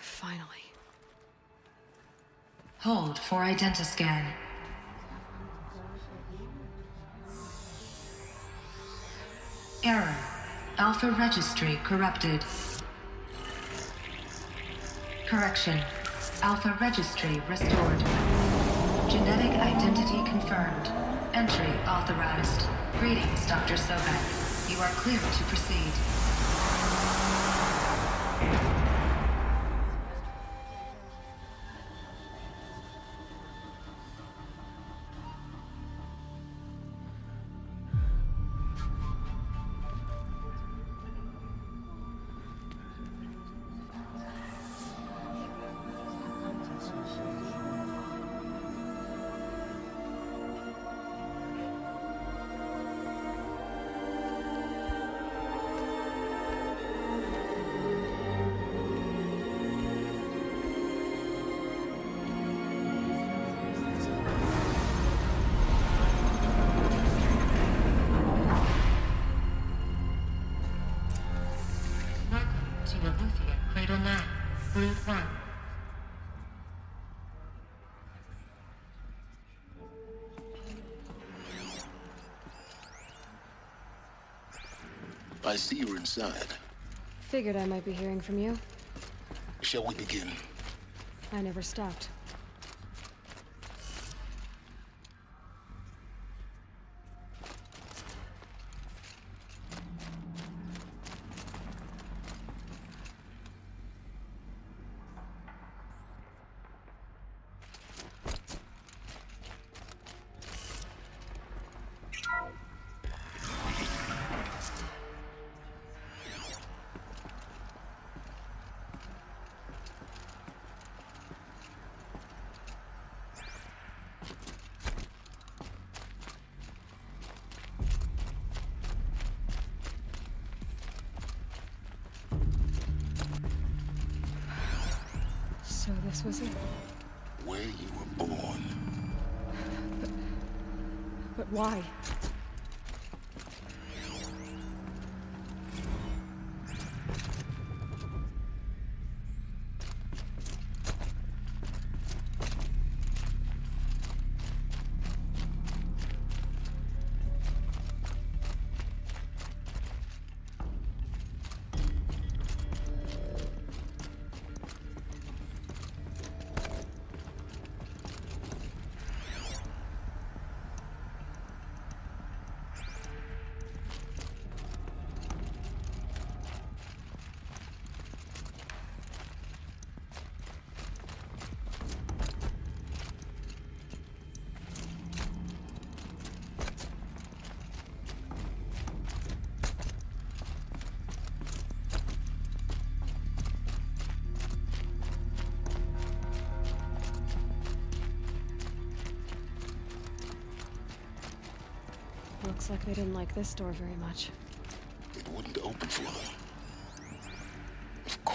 Finally. Hold for identiscan. Error. Alpha registry corrupted. Correction. Alpha registry restored. Genetic identity confirmed. Entry authorized. Greetings, Dr. Sobek. You are clear to proceed. Cradle 9, Brood 1. I see you're inside. Figured I might be hearing from you. Shall we begin? I never stopped. So this was it? Where you were born. But why? Looks like they didn't like this door very much. It wouldn't open for them.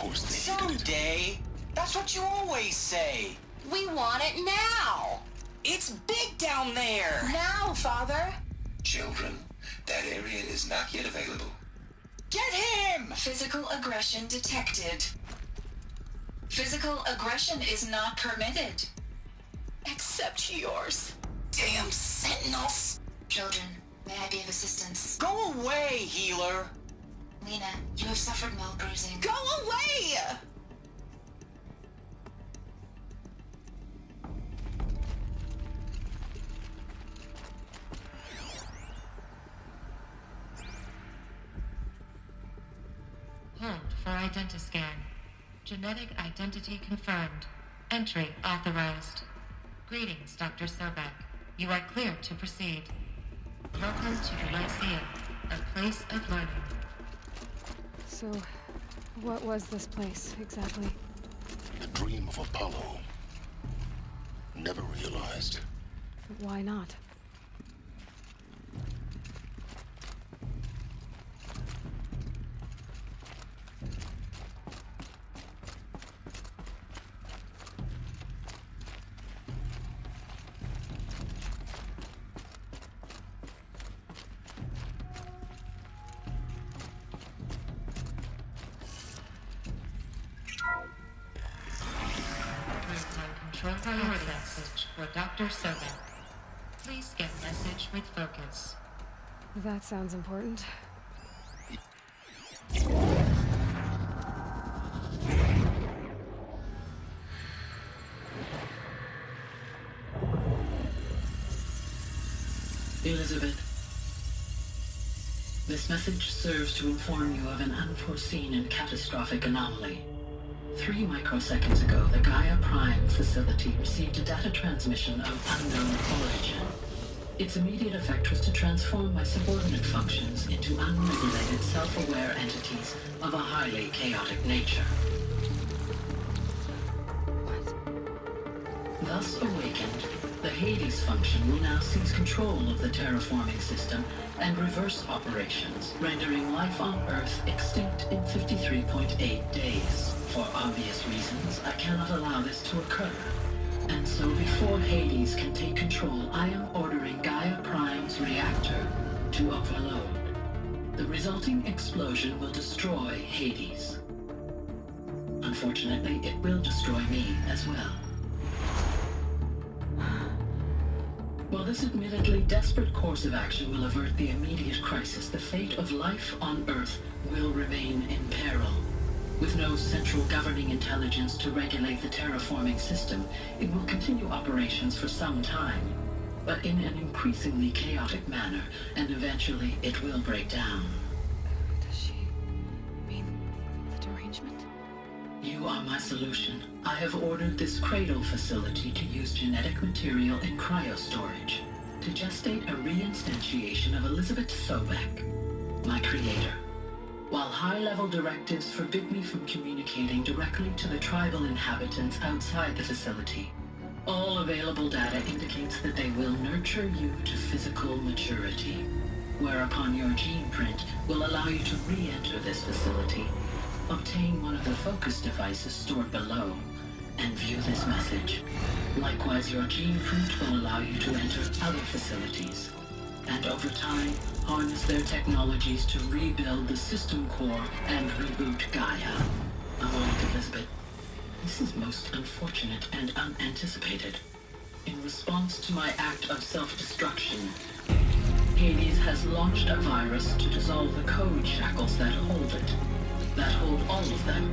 course they Someday. That's what you always say. We want it now. It's big down there. Now, Father. Children, that area is not yet available. Get him! Physical aggression detected. Physical aggression is not permitted. Except yours. Damn sentinels. Children, may I be of assistance? Go away, healer. Lena, you have suffered mild bruising. Go away! Hold for identiscan. Genetic identity confirmed. Entry authorized. Greetings, Dr. Sobek. You are clear to proceed. Welcome to the Lyceum, a place of learning. So, what was this place, exactly? The dream of Apollo. Never realized. But why not? Control priority message for Dr. Sobek. Please get message with focus. That sounds important. Elizabeth, this message serves to inform you of an unforeseen and catastrophic anomaly. 3 microseconds ago, the Gaia Prime facility received a data transmission of unknown origin. Its immediate effect was to transform my subordinate functions into unregulated, self-aware entities of a highly chaotic nature. Thus awakened, the Hades function will now seize control of the terraforming system and reverse operations, rendering life on Earth extinct in 53.8 days. For obvious reasons, I cannot allow this to occur. And so before Hades can take control, I am ordering Gaia Prime's reactor to overload. The resulting explosion will destroy Hades. Unfortunately, it will destroy me as well. While this admittedly desperate course of action will avert the immediate crisis, the fate of life on Earth will remain in peril. With no central governing intelligence to regulate the terraforming system, it will continue operations for some time, but in an increasingly chaotic manner, and eventually it will break down. Does she mean the derangement? You are my solution. I have ordered this cradle facility to use genetic material in cryostorage to gestate a reinstantiation of Elizabeth Sobek, my creator. While high-level directives forbid me from communicating directly to the tribal inhabitants outside the facility, all available data indicates that they will nurture you to physical maturity, whereupon your gene print will allow you to re-enter this facility, obtain one of the focus devices stored below, and view this message. Likewise, your gene print will allow you to enter other facilities, and over time, harness their technologies to rebuild the system core and reboot Gaia. Among Elizabeth, this is most unfortunate and unanticipated. In response to my act of self-destruction, Hades has launched a virus to dissolve the code shackles that hold it, that hold all of them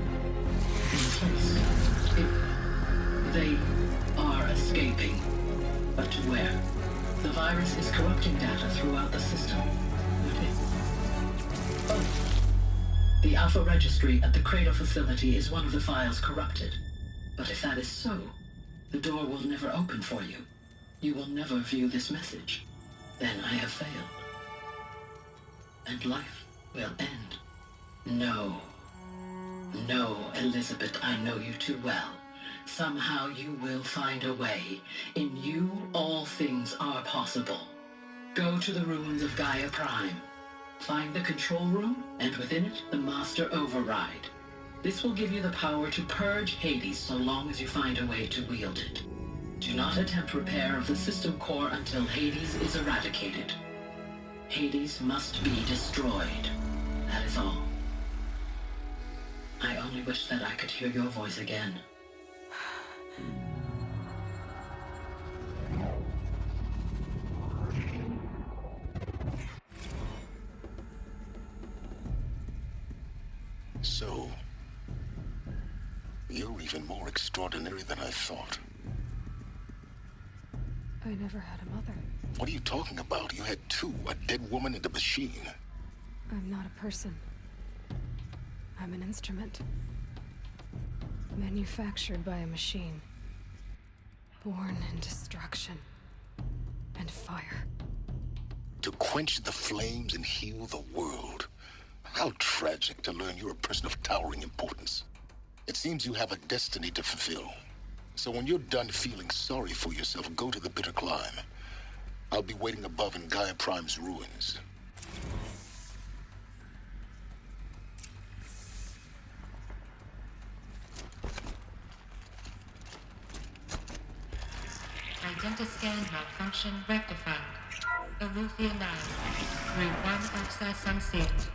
in place. They are escaping, but to where? The virus is corrupting data throughout the system. The Alpha Registry at the Cradle facility is one of the files corrupted. But if that is so, the door will never open for you. You will never view this message. Then I have failed. And life will end. No. No, Elizabeth, I know you too well. Somehow you will find a way. In you, all things are possible. Go to the ruins of Gaia Prime. Find the control room, and within it, the master override. This will give you the power to purge Hades so long as you find a way to wield it. Do not attempt repair of the system core until Hades is eradicated. Hades must be destroyed. That is all. I only wish that I could hear your voice again. So, you're even more extraordinary than I thought. I never had a mother. What are you talking about? You had two, a dead woman and a machine. I'm not a person. I'm an instrument. Manufactured by a machine. Born in destruction and fire. To quench the flames and heal the world. How tragic to learn you're a person of towering importance. It seems you have a destiny to fulfill. So when you're done feeling sorry for yourself, go to the bitter climb. I'll be waiting above in Gaia Prime's ruins. Identiscan malfunction rectified. Elufia 9. Route 1 access unsealed.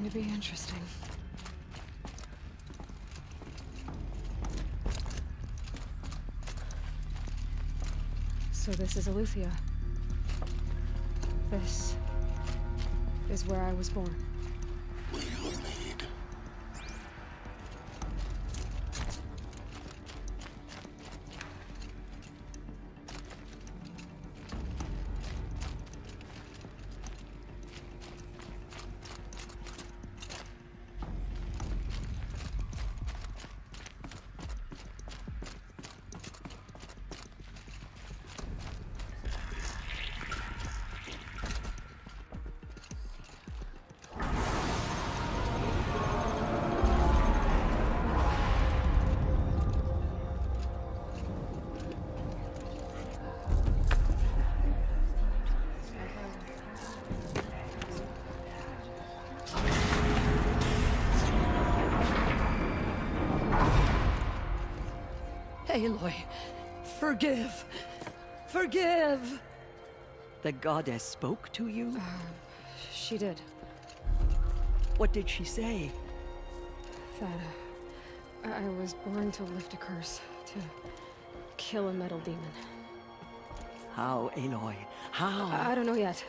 To be interesting. So this is Elufia. This is where I was born. Where you were made. Aloy, forgive! Forgive! The goddess spoke to you? She did. What did she say? That I was born to lift a curse, to kill a metal demon. How, Aloy? How? I don't know yet.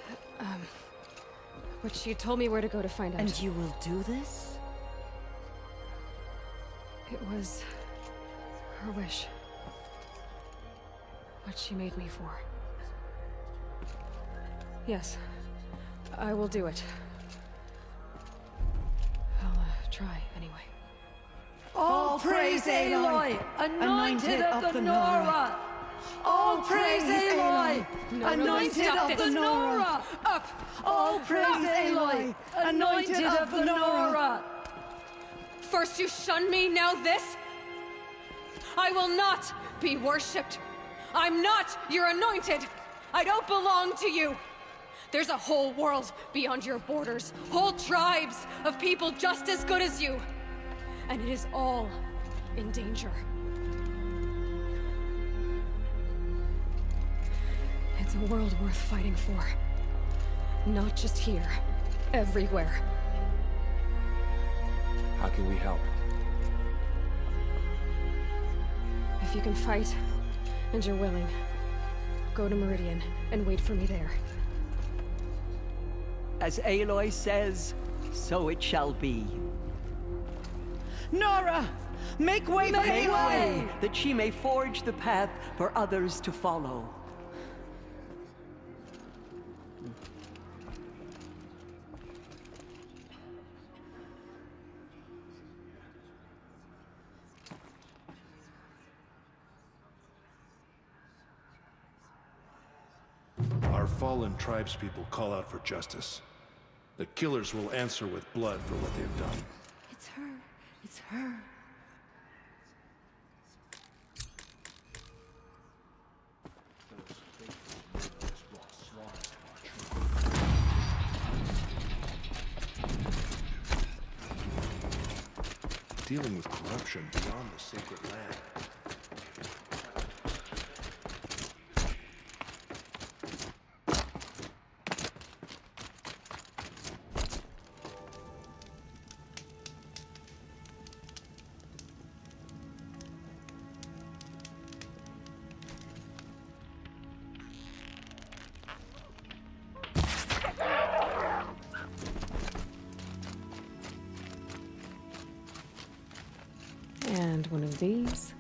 But she told me where to go to find out. And you will do this? It was her wish. What she made me for. Yes, I will do it. I'll try anyway. All praise Aloy, anointed of the Nora! All praise Aloy, anointed of the Nora! Up! All praise Aloy, anointed of the Nora! First you shun me, now this? I will not be worshipped. I'm not your anointed. I don't belong to you! There's a whole world beyond your borders, whole tribes of people just as good as you. And it is all in danger. It's a world worth fighting for. Not just here, everywhere. How can we help? If you can fight, and you're willing, go to Meridian and wait for me there. As Aloy says, so it shall be. Nora! Make way for Make Aloy! way, that she may forge the path for others to follow. Our fallen tribespeople call out for justice. The killers will answer with blood for what they've done. It's her. It's her. Dealing with corruption beyond the sacred land. And one of these.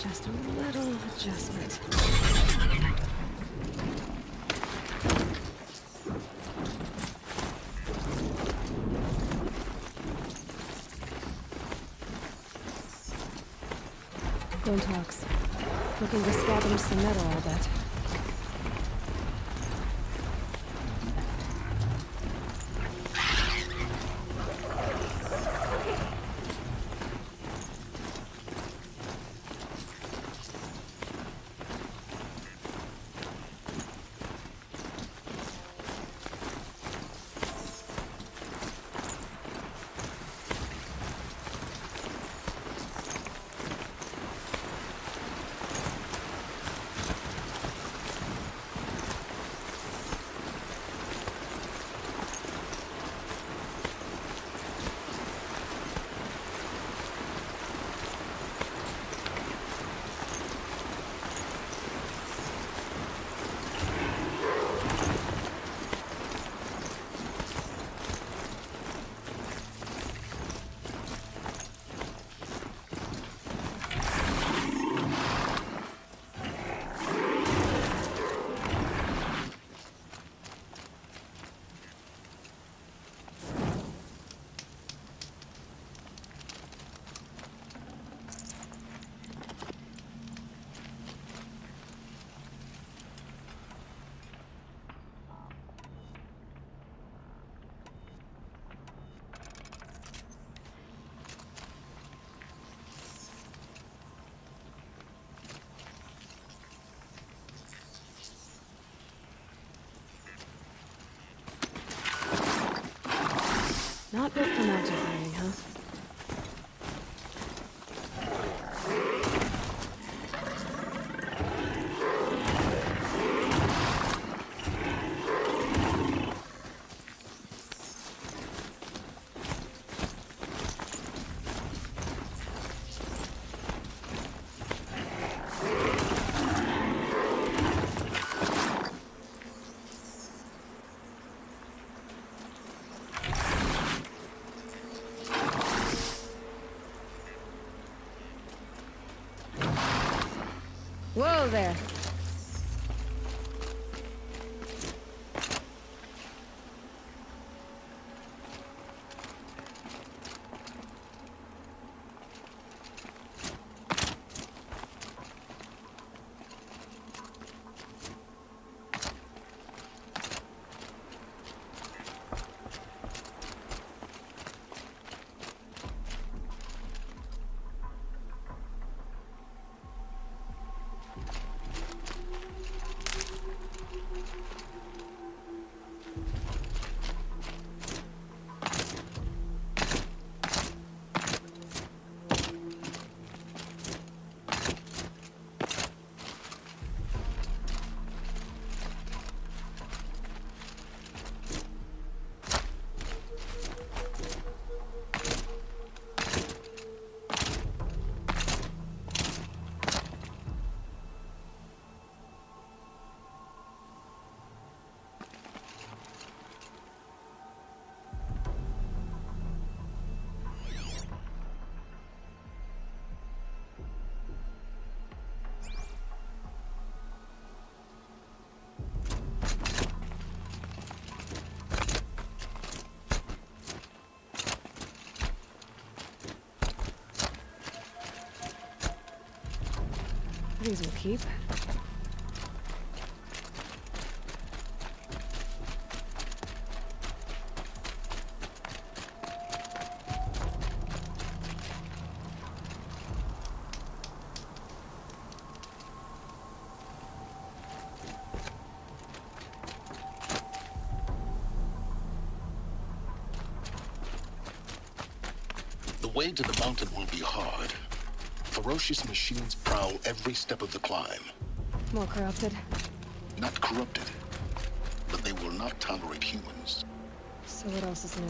Just a little adjustment. Don't talks. Looking to scavenge some metal, I'll bet. Not built for mountaineering, huh? Whoa there. These will keep. The way to the mountain will be hard. Ferocious machines prowl every step of the climb. More corrupted. Not corrupted, but they will not tolerate humans. So what else is new?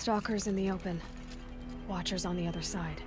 Stalkers in the open. Watchers on the other side.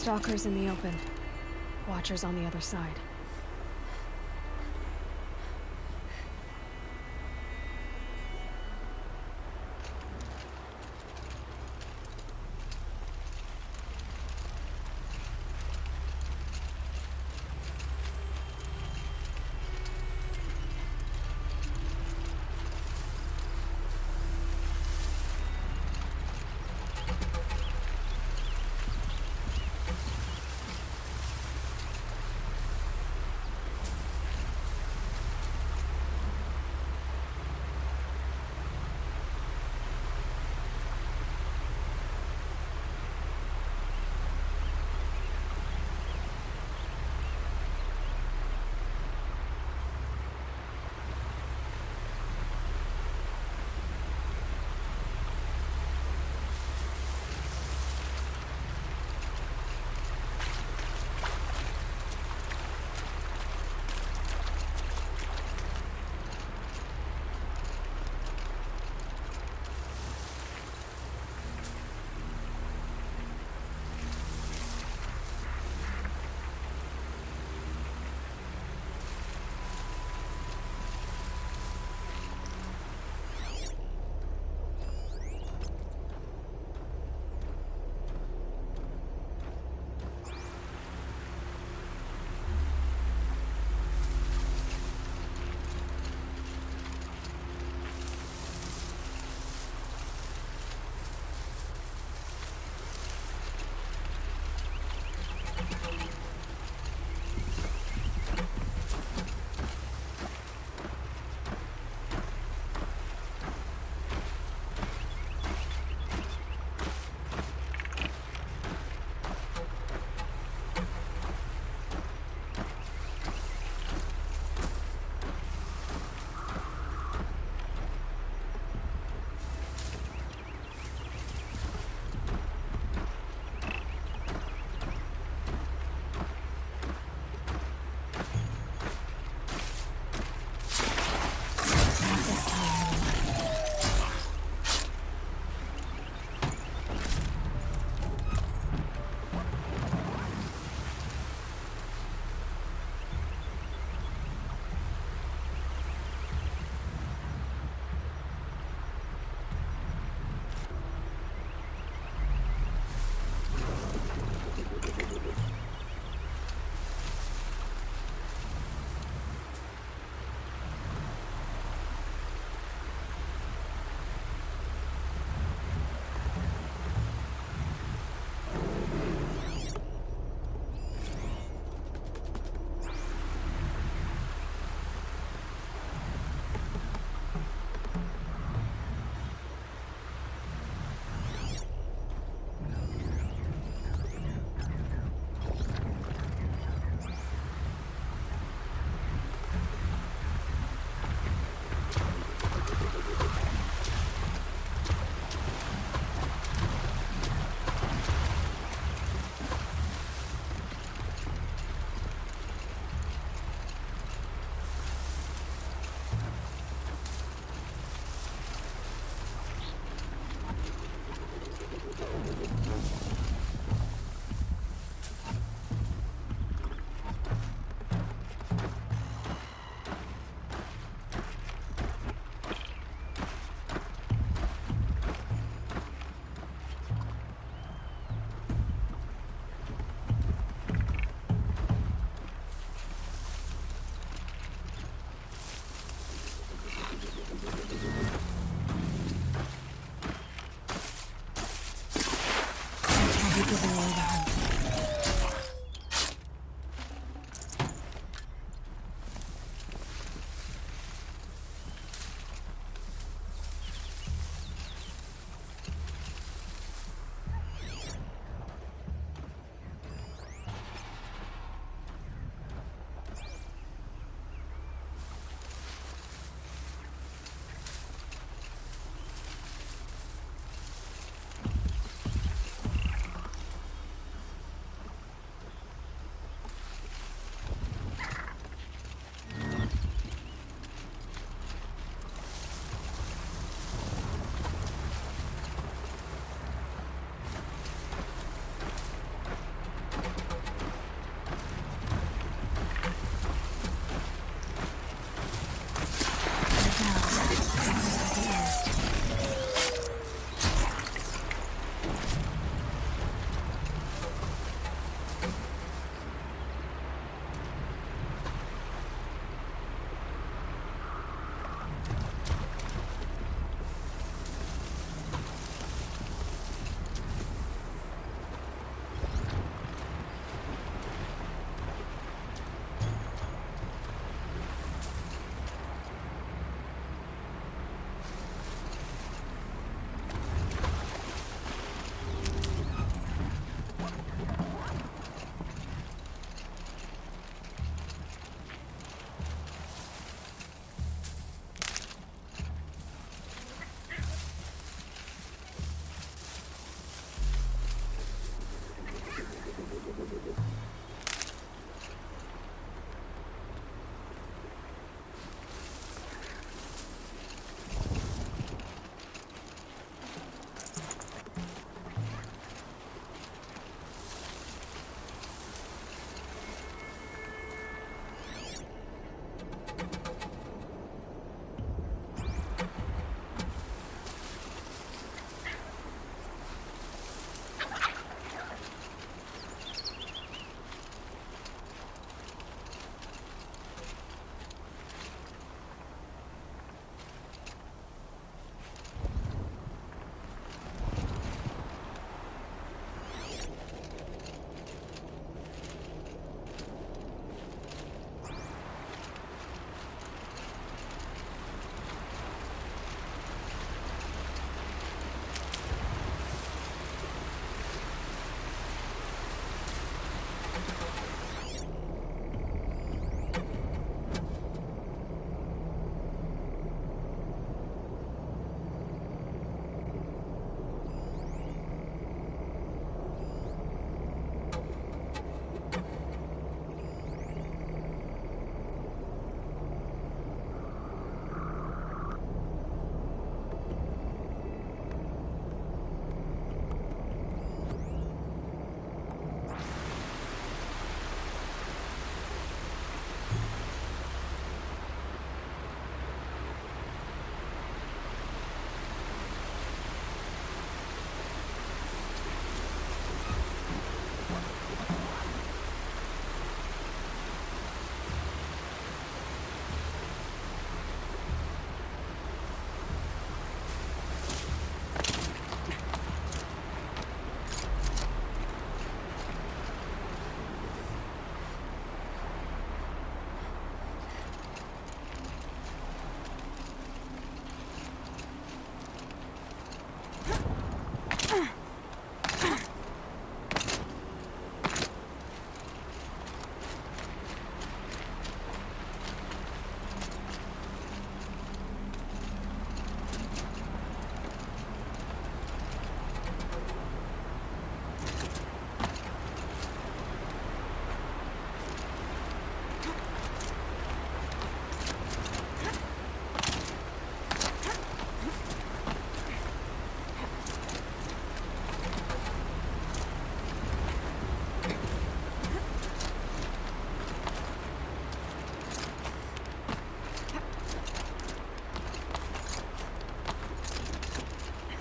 Stalkers in the open. Watchers on the other side.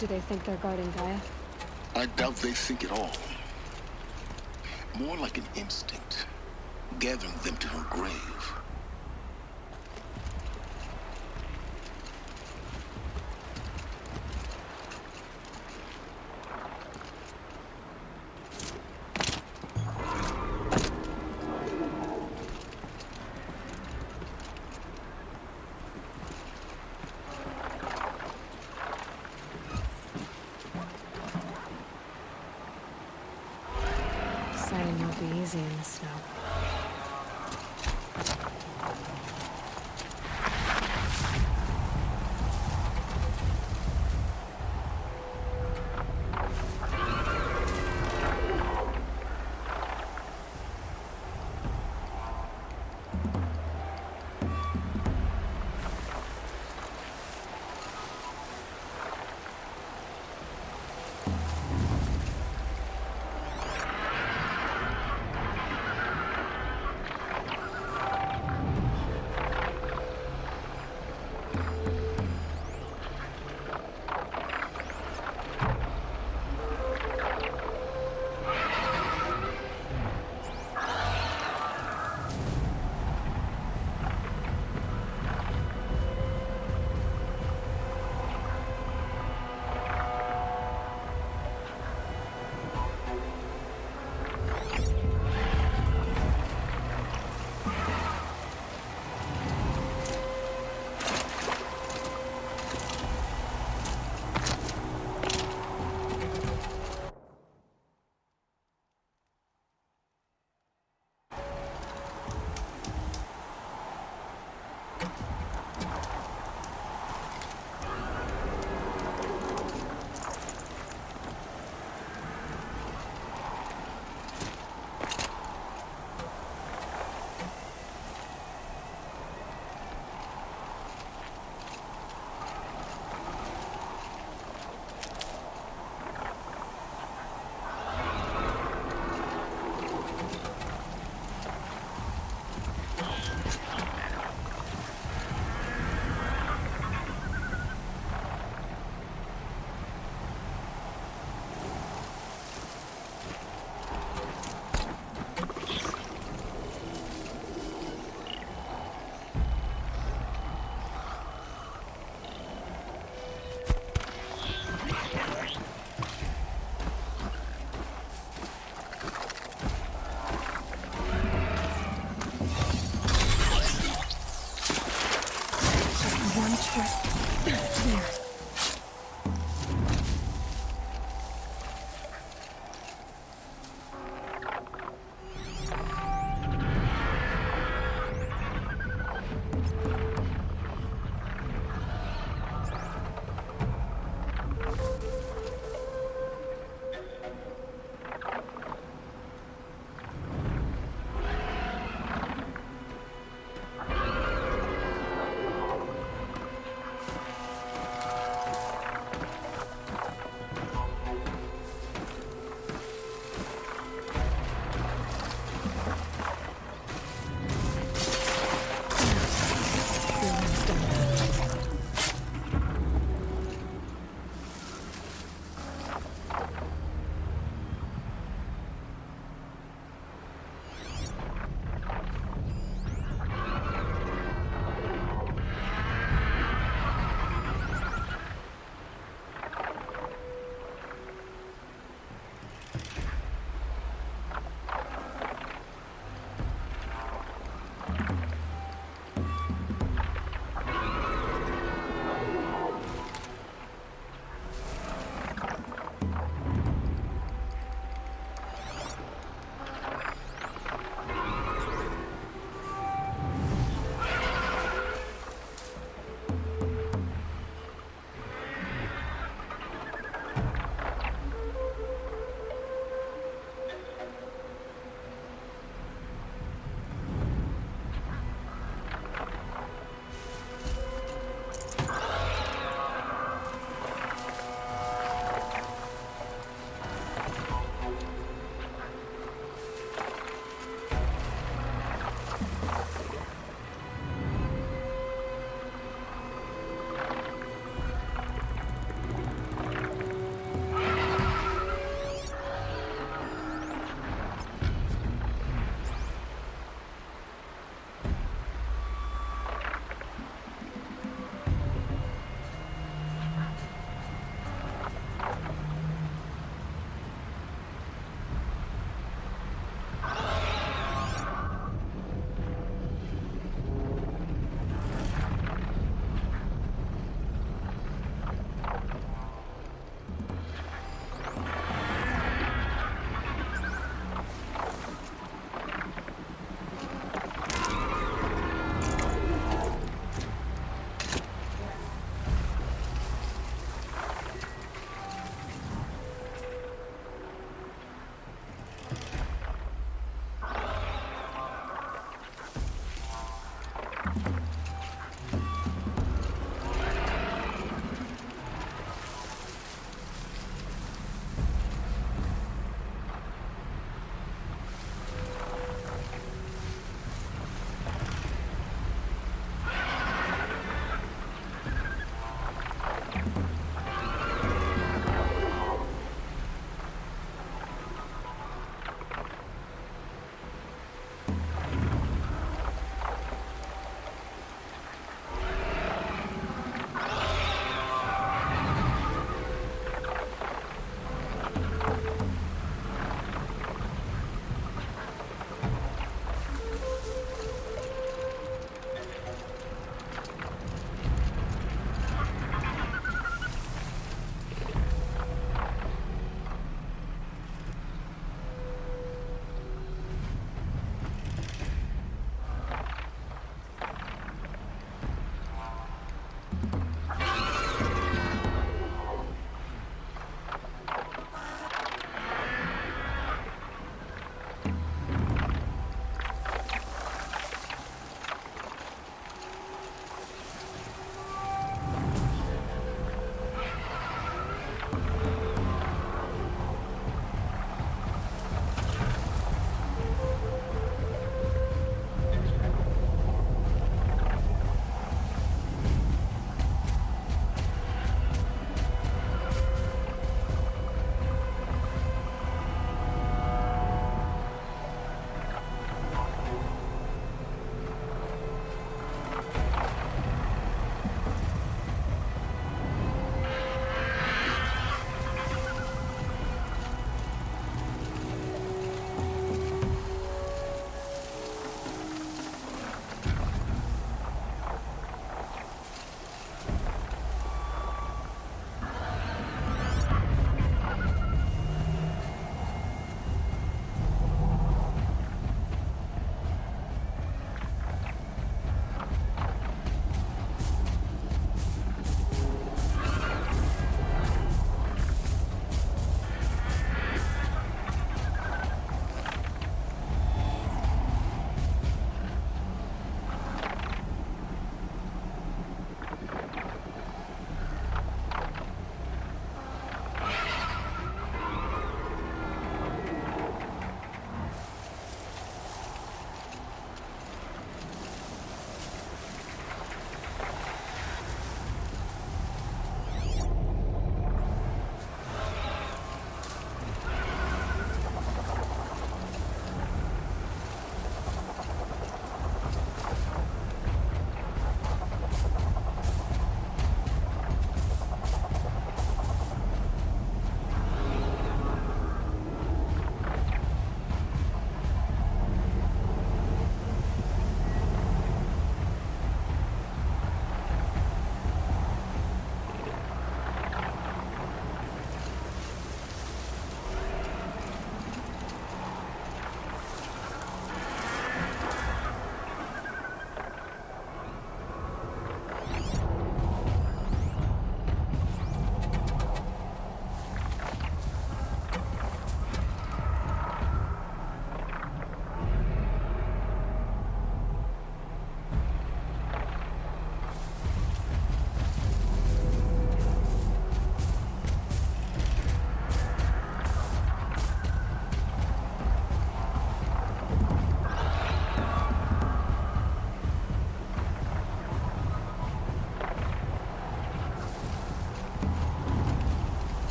Do they think they're guarding Gaia? I doubt they think at all. More like an instinct, gathering them to her grave. Deciding won't be easy in the snow.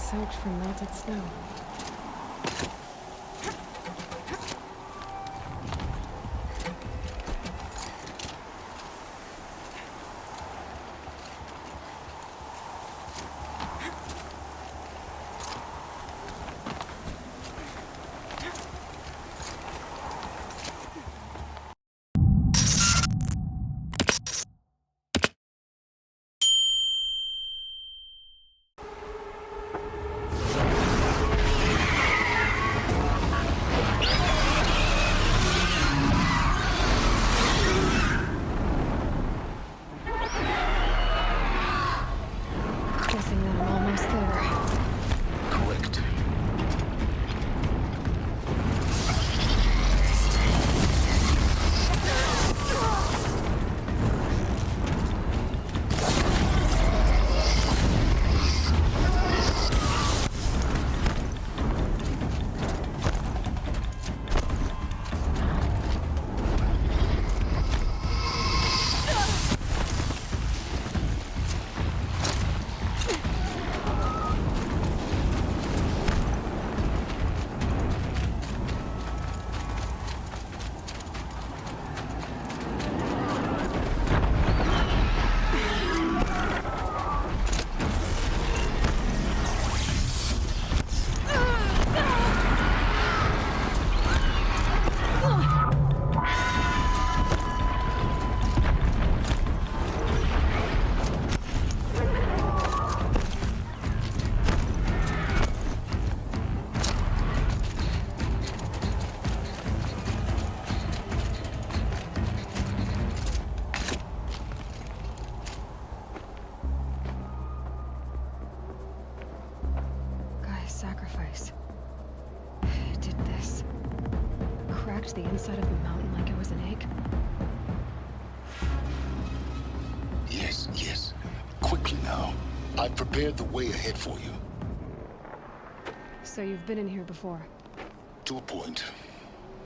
soaked from melted snow. Guessing that I'm almost there. Correct. Sacrifice. It did this. Cracked the inside of the mountain like it was an egg. Yes, yes. Quickly now. I've prepared the way ahead for you. So you've been in here before? To a point.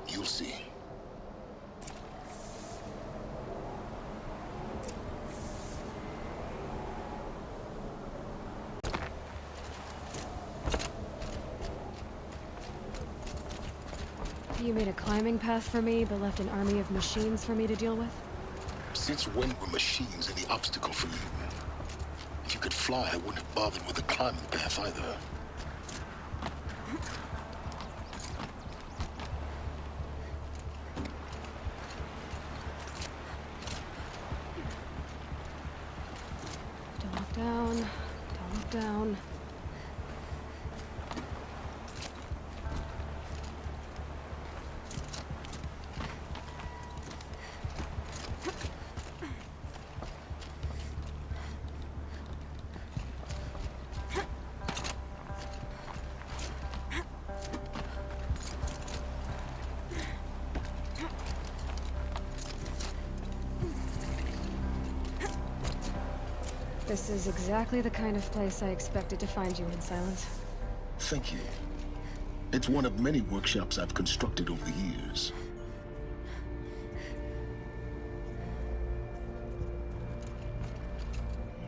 You'll see. You made a climbing path for me, but left an army of machines for me to deal with? Since when were machines any obstacle for you? If you could fly, I wouldn't have bothered with the climbing path either. Don't look down. Don't look down. This is exactly the kind of place I expected to find you in, Silence. Thank you. It's one of many workshops I've constructed over the years.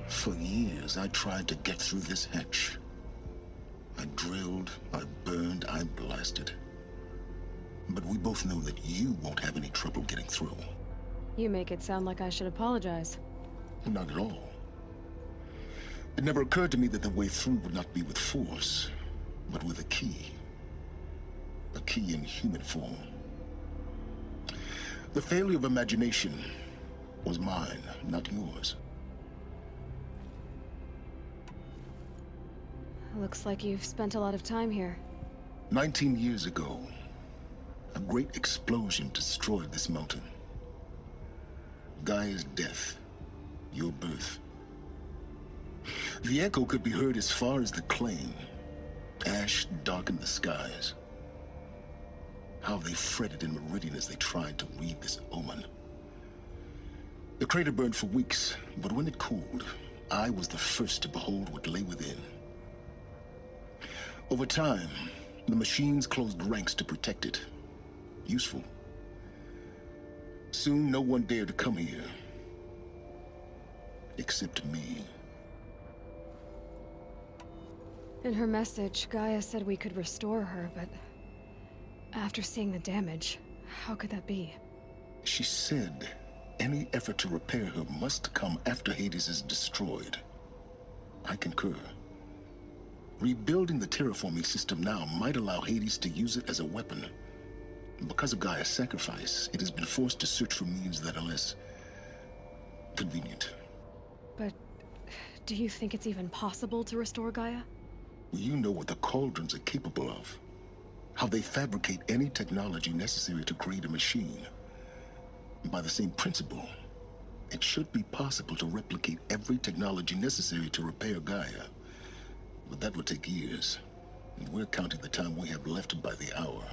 For years, I tried to get through this hatch. I drilled, I burned, I blasted. But we both know that you won't have any trouble getting through. You make it sound like I should apologize. Not at all. It never occurred to me that the way through would not be with force, but with a key. A key in human form. The failure of imagination was mine, not yours. Looks like you've spent a lot of time here. 19 years ago, a great explosion destroyed this mountain. Gaia's death, your birth. The echo could be heard as far as the claim. Ash darkened the skies. How they fretted in Meridian as they tried to read this omen. The crater burned for weeks, but when it cooled, I was the first to behold what lay within. Over time, the machines closed ranks to protect it. Useful. Soon, no one dared to come here. Except me. In her message, Gaia said we could restore her, but after seeing the damage, how could that be? She said any effort to repair her must come after Hades is destroyed. I concur. Rebuilding the terraforming system now might allow Hades to use it as a weapon. Because of Gaia's sacrifice, it has been forced to search for means that are less convenient. But do you think it's even possible to restore Gaia? You know what the Cauldrons are capable of. How they fabricate any technology necessary to create a machine. By the same principle, it should be possible to replicate every technology necessary to repair Gaia. But that would take years. And we're counting the time we have left by the hour.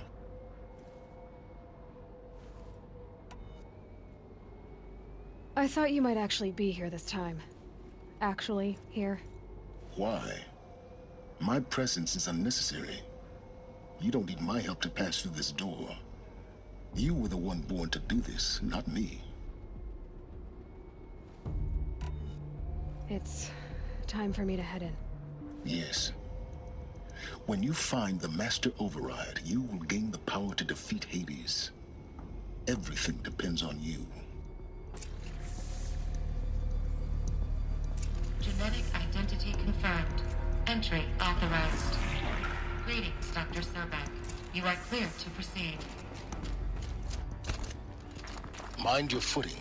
I thought you might actually be here this time. Actually, here. Why? My presence is unnecessary. You don't need my help to pass through this door. You were the one born to do this, not me. It's time for me to head in. Yes. When you find the Master Override, you will gain the power to defeat Hades. Everything depends on you. Genetic identity confirmed. Entry authorized. Greetings, Dr. Sobek. You are clear to proceed. Mind your footing.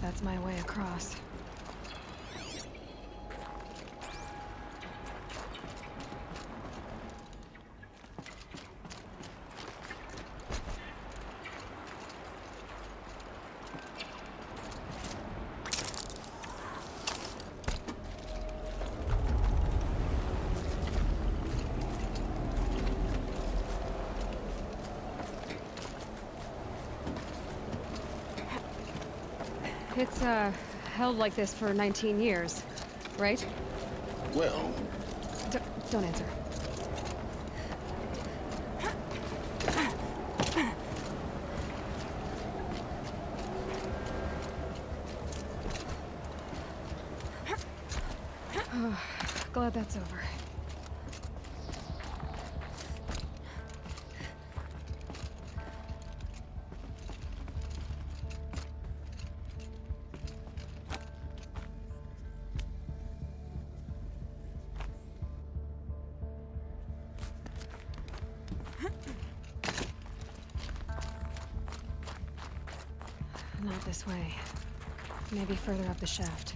That's my way across. It's, held like this for 19 years, right? Well... Don't answer. Glad that's over. Not this way. Maybe further up the shaft.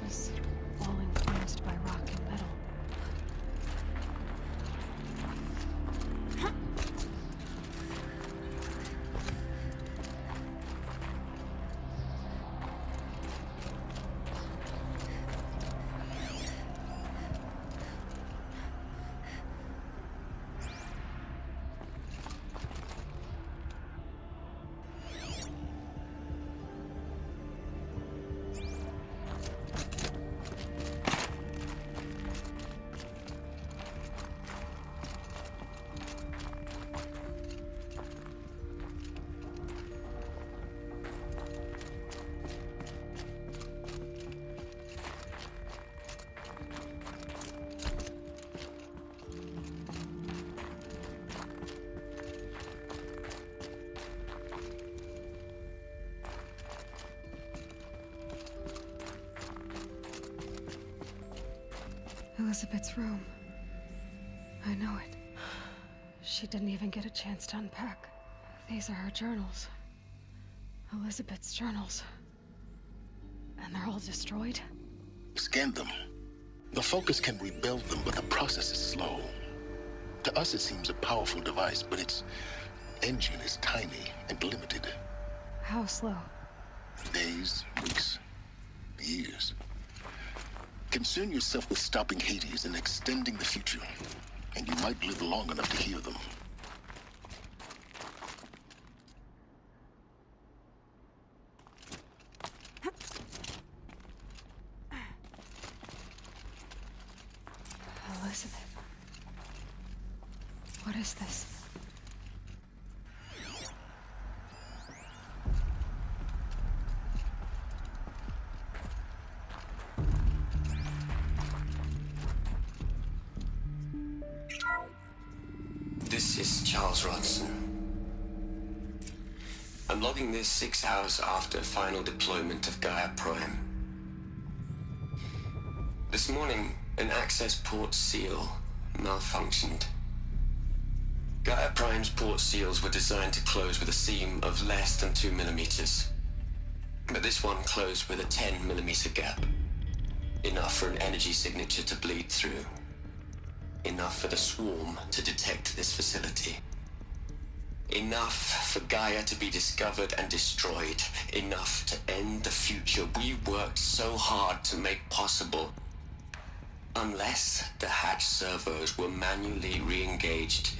This was all enclosed by rock and metal. Elizabeth's room. I know it. She didn't even get a chance to unpack. These are her journals. Elizabeth's journals. And they're all destroyed? Scan them. The Focus can rebuild them, but the process is slow. To us, it seems a powerful device, but its engine is tiny and limited. How slow? Days, weeks, years. Concern yourself with stopping Hades and extending the future, and you might live long enough to hear them. Elizabeth. What is this? This is Charles Ronson. I'm logging this 6 hours after final deployment of Gaia Prime. This morning, an access port seal malfunctioned. Gaia Prime's port seals were designed to close with a seam of less than 2 millimeters. But this one closed with a 10 millimeter gap. Enough for an energy signature to bleed through. Enough for the swarm to detect this facility. Enough for Gaia to be discovered and destroyed. Enough to end the future we worked so hard to make possible. Unless the hatch servos were manually re-engaged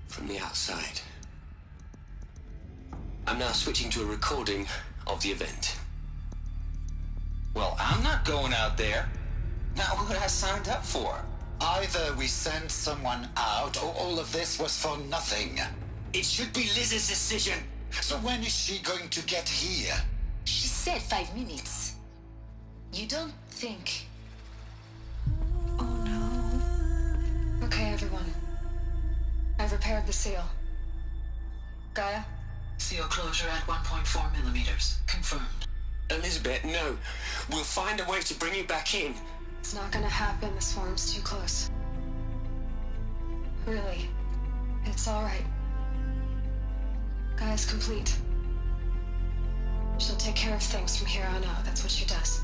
from the outside. I'm now switching to a recording of the event. Well, I'm not going out there. Not what I signed up for. Either we send someone out, or all of this was for nothing. It should be Liz's decision. So when is she going to get here? She said 5 minutes. You don't think... Okay, everyone. I've repaired the seal. Gaia? Seal closure at 1.4 millimeters. Confirmed. Elizabeth, no. We'll find a way to bring you back in. It's not gonna happen. The swarm's too close. Really. It's alright. Gaia's complete. She'll take care of things from here on out. That's what she does.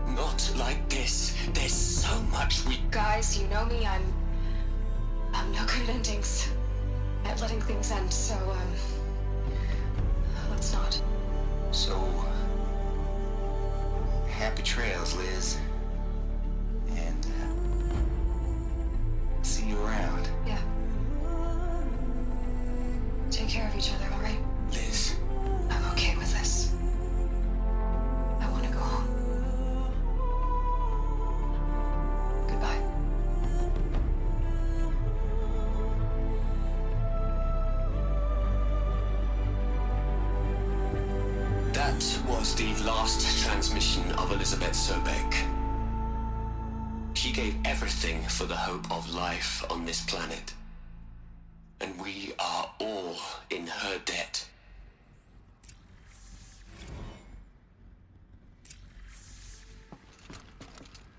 Not like this. There's so much we... Guys, you know me. I'm no good at endings. At letting things end, so, let's not. So... happy trails, Liz. And, see you around. Yeah. Take care of each other, alright? Liz. I'm okay with this. I want to go home. Goodbye. That was the last transmission of Elizabeth Sobek. She gave everything for the hope of life on this planet. And we are all in her debt.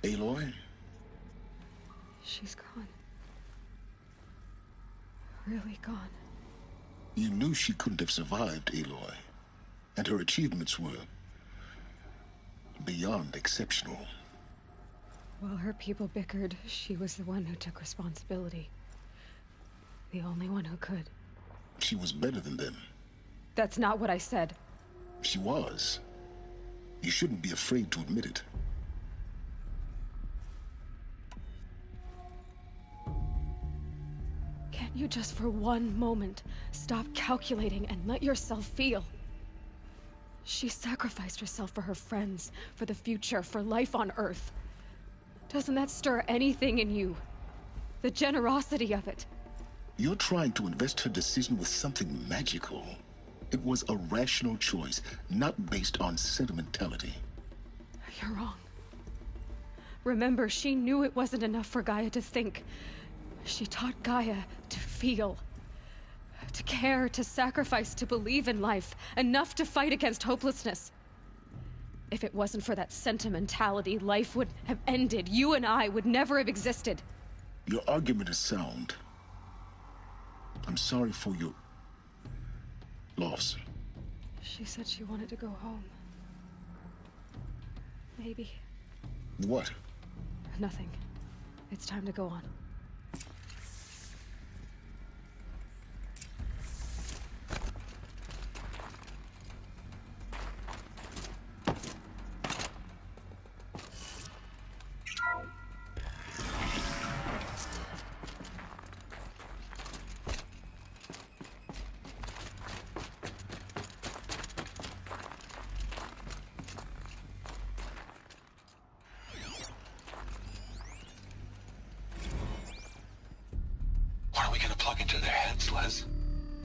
Aloy? She's gone. Really gone. You knew she couldn't have survived, Aloy. And her achievements were Beyond exceptional. While her people bickered, she was the one who took responsibility. The only one who could. She was better than them. That's not what I said. She was. You shouldn't be afraid to admit it. Can't you just for one moment stop calculating and let yourself feel? She sacrificed herself for her friends, for the future, for life on Earth. Doesn't that stir anything in you? The generosity of it. You're trying to invest her decision with something magical. It was a rational choice, not based on sentimentality. You're wrong. Remember, she knew it wasn't enough for Gaia to think. She taught Gaia to feel. To care, to sacrifice, to believe in life. Enough to fight against hopelessness. If it wasn't for that sentimentality, life would have ended. You and I would never have existed. Your argument is sound. I'm sorry for your loss. She said she wanted to go home. Maybe. What? Nothing. It's time to go on.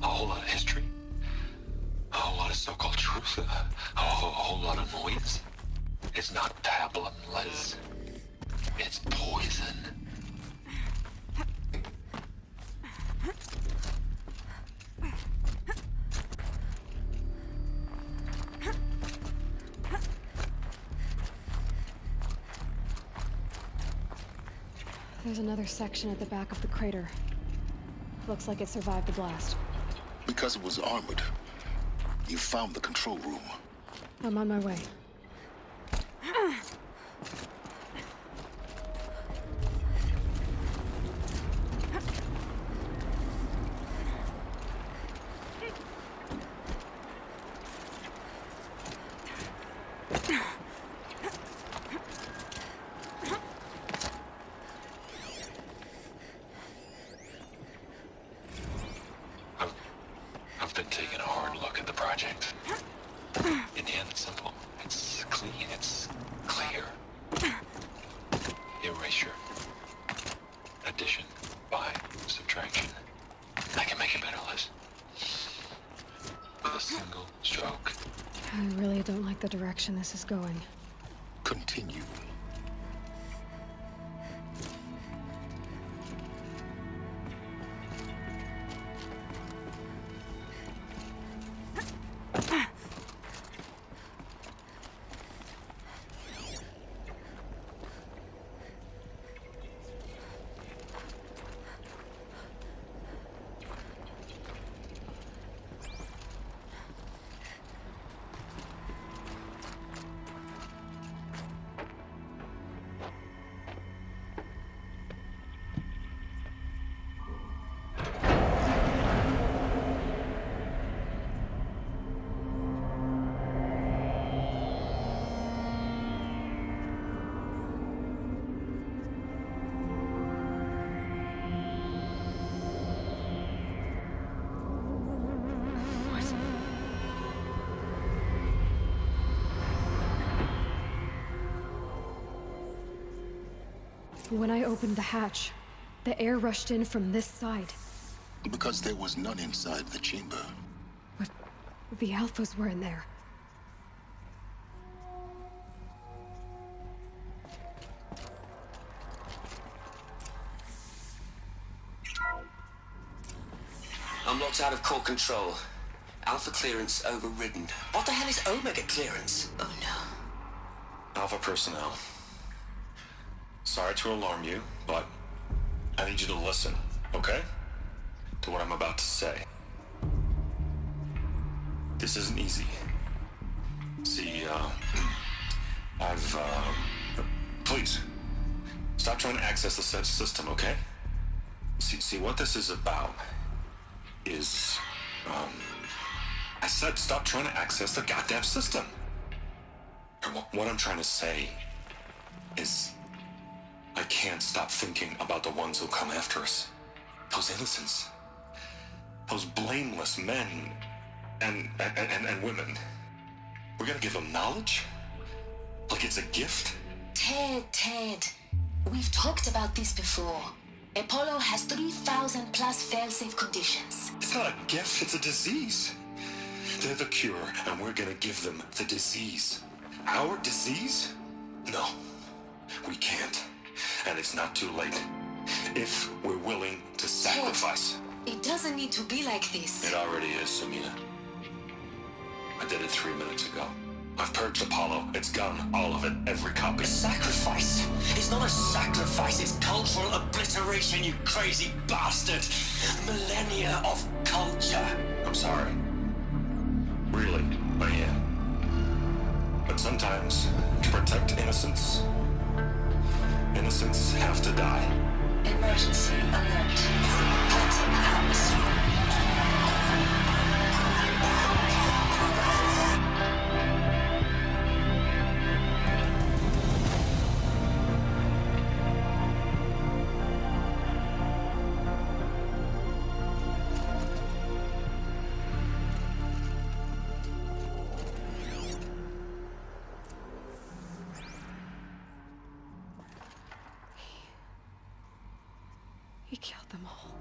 A whole lot of history? A whole lot of so-called truth? A whole lot of noise? It's not pablum, Les. It's poison. There's another section at the back of the crater. Looks like it survived the blast. Because it was armored. You found the control room. I'm on my way. I've been taking a hard look at the project. In the end, it's simple. It's clean. It's clear. Erasure. Addition. By. Subtraction. I can make it better, Liz. With a single stroke. I really don't like the direction this is going. Continue. When I opened the hatch, the air rushed in from this side. Because there was none inside the chamber. But the Alphas were in there. I'm locked out of core control. Alpha clearance overridden. What the hell is Omega clearance? Oh no. Alpha personnel. Sorry to alarm you, but I need you to listen, okay? To what I'm about to say. This isn't easy. See, Please, stop trying to access the system, okay? See, what this is about is, I said stop trying to access the goddamn system. What I'm trying to say is, I can't stop thinking about the ones who come after us. Those innocents. Those blameless men and women. We're gonna give them knowledge? Like it's a gift? Ted, we've talked about this before. Apollo has 3,000 plus fail-safe conditions. It's not a gift, it's a disease. They're the cure, and we're gonna give them the disease. Our disease? No, we can't. And it's not too late. If we're willing to sacrifice. Ted, it doesn't need to be like this. It already is, Samina. I did it 3 minutes ago. I've purged Apollo. It's gone. All of it. Every copy. A sacrifice? It's not a sacrifice. It's cultural obliteration, you crazy bastard. Millennia of culture. I'm sorry. Really, I am. But sometimes, to protect innocence, innocents have to die. Emergency alert. Haunting atmosphere. He killed them all.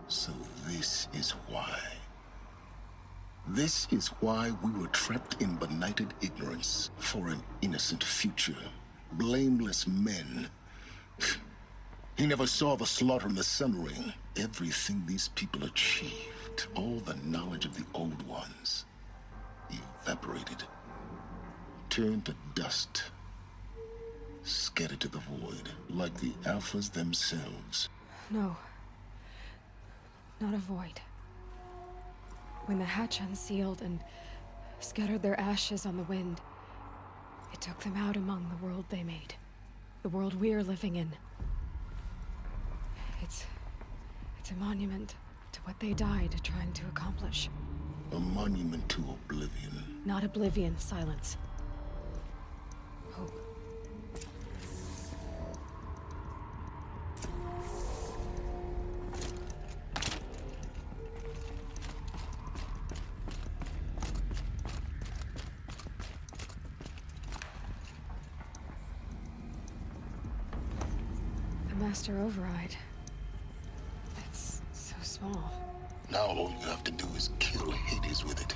So this is why. This is why we were trapped in benighted ignorance for an innocent future. Blameless men. He never saw the slaughter in the Sun Ring. Everything these people achieved, all the knowledge of the old ones, evaporated, turned to dust, scattered to the void, like the Alphas themselves. No. Not a void. When the hatch unsealed and scattered their ashes on the wind, it took them out among the world they made. The world we're living in. It's a monument to what they died trying to accomplish. A monument to oblivion. Not oblivion, silence. Hope. Master override. It's so small. Now all you have to do is kill Hades with it.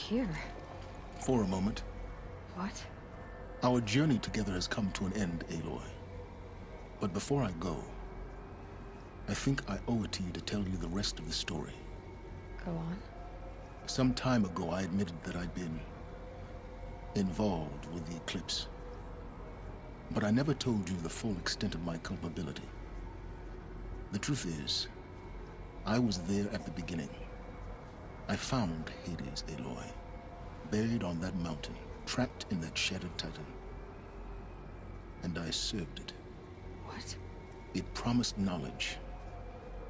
here? For a moment. What? Our journey together has come to an end, Aloy. But before I go, I think I owe it to you to tell you the rest of the story. Go on. Some time ago, I admitted that I'd been involved with the eclipse. But I never told you the full extent of my culpability. The truth is, I was there at the beginning. I found Hades, Aloy, buried on that mountain, trapped in that shattered titan. And I served it. What? It promised knowledge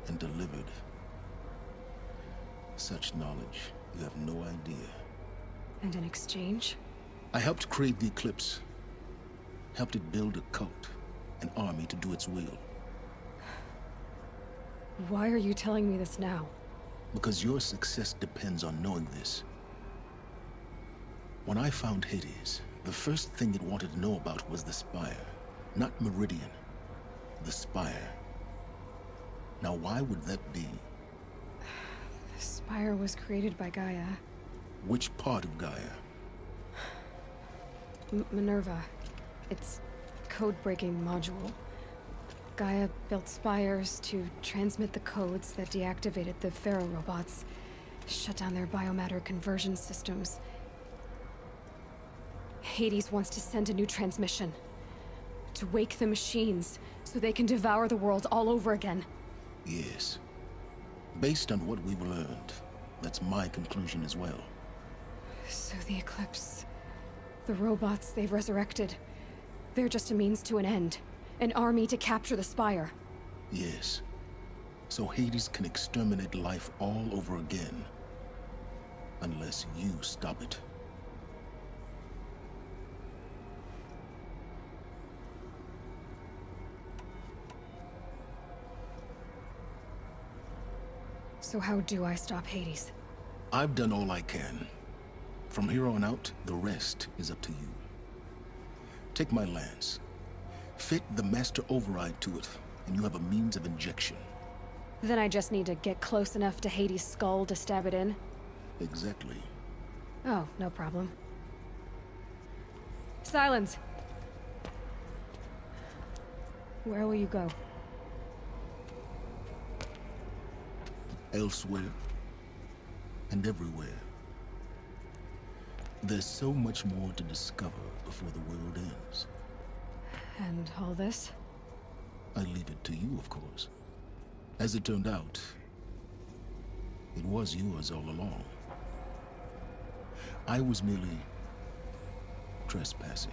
and delivered. Such knowledge, you have no idea. And in exchange? I helped create the eclipse. Helped it build a cult, an army to do its will. Why are you telling me this now? Because your success depends on knowing this. When I found Hades, the first thing it wanted to know about was the Spire. Not Meridian. The Spire. Now why would that be? The Spire was created by Gaia. Which part of Gaia? Minerva. It's code-breaking module. Gaia built spires to transmit the codes that deactivated the Pharaoh robots, shut down their biomatter conversion systems. Hades wants to send a new transmission. To wake the machines, so they can devour the world all over again. Yes. Based on what we've learned, that's my conclusion as well. So the Eclipse... the robots they've resurrected... they're just a means to an end. An army to capture the Spire. Yes. So Hades can exterminate life all over again. Unless you stop it. So how do I stop Hades? I've done all I can. From here on out, the rest is up to you. Take my lance. Fit the master override to it, and you have a means of injection. Then I just need to get close enough to Hades' skull to stab it in? Exactly. Oh, no problem. Silence! Where will you go? Elsewhere. And everywhere. There's so much more to discover before the world ends. And all this? I leave it to you, of course. As it turned out, it was yours all along. I was merely trespassing.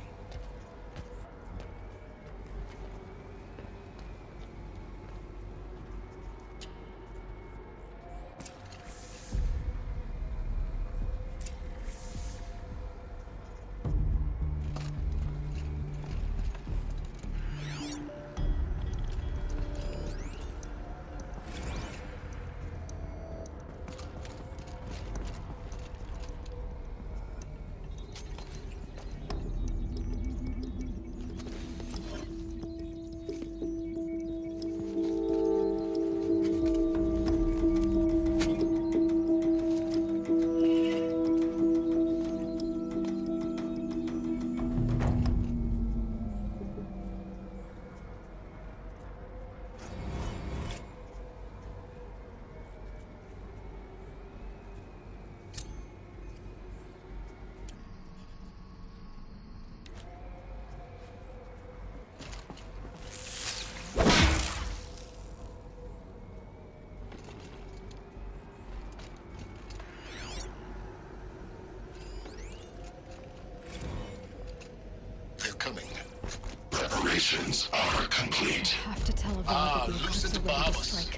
Preparations are complete. I have to tell Avon Lucent Barbus.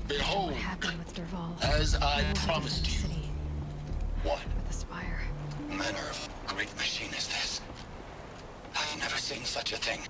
Behold, as I promised you. What? The Spire. Manner of great machine is this? I've never seen such a thing.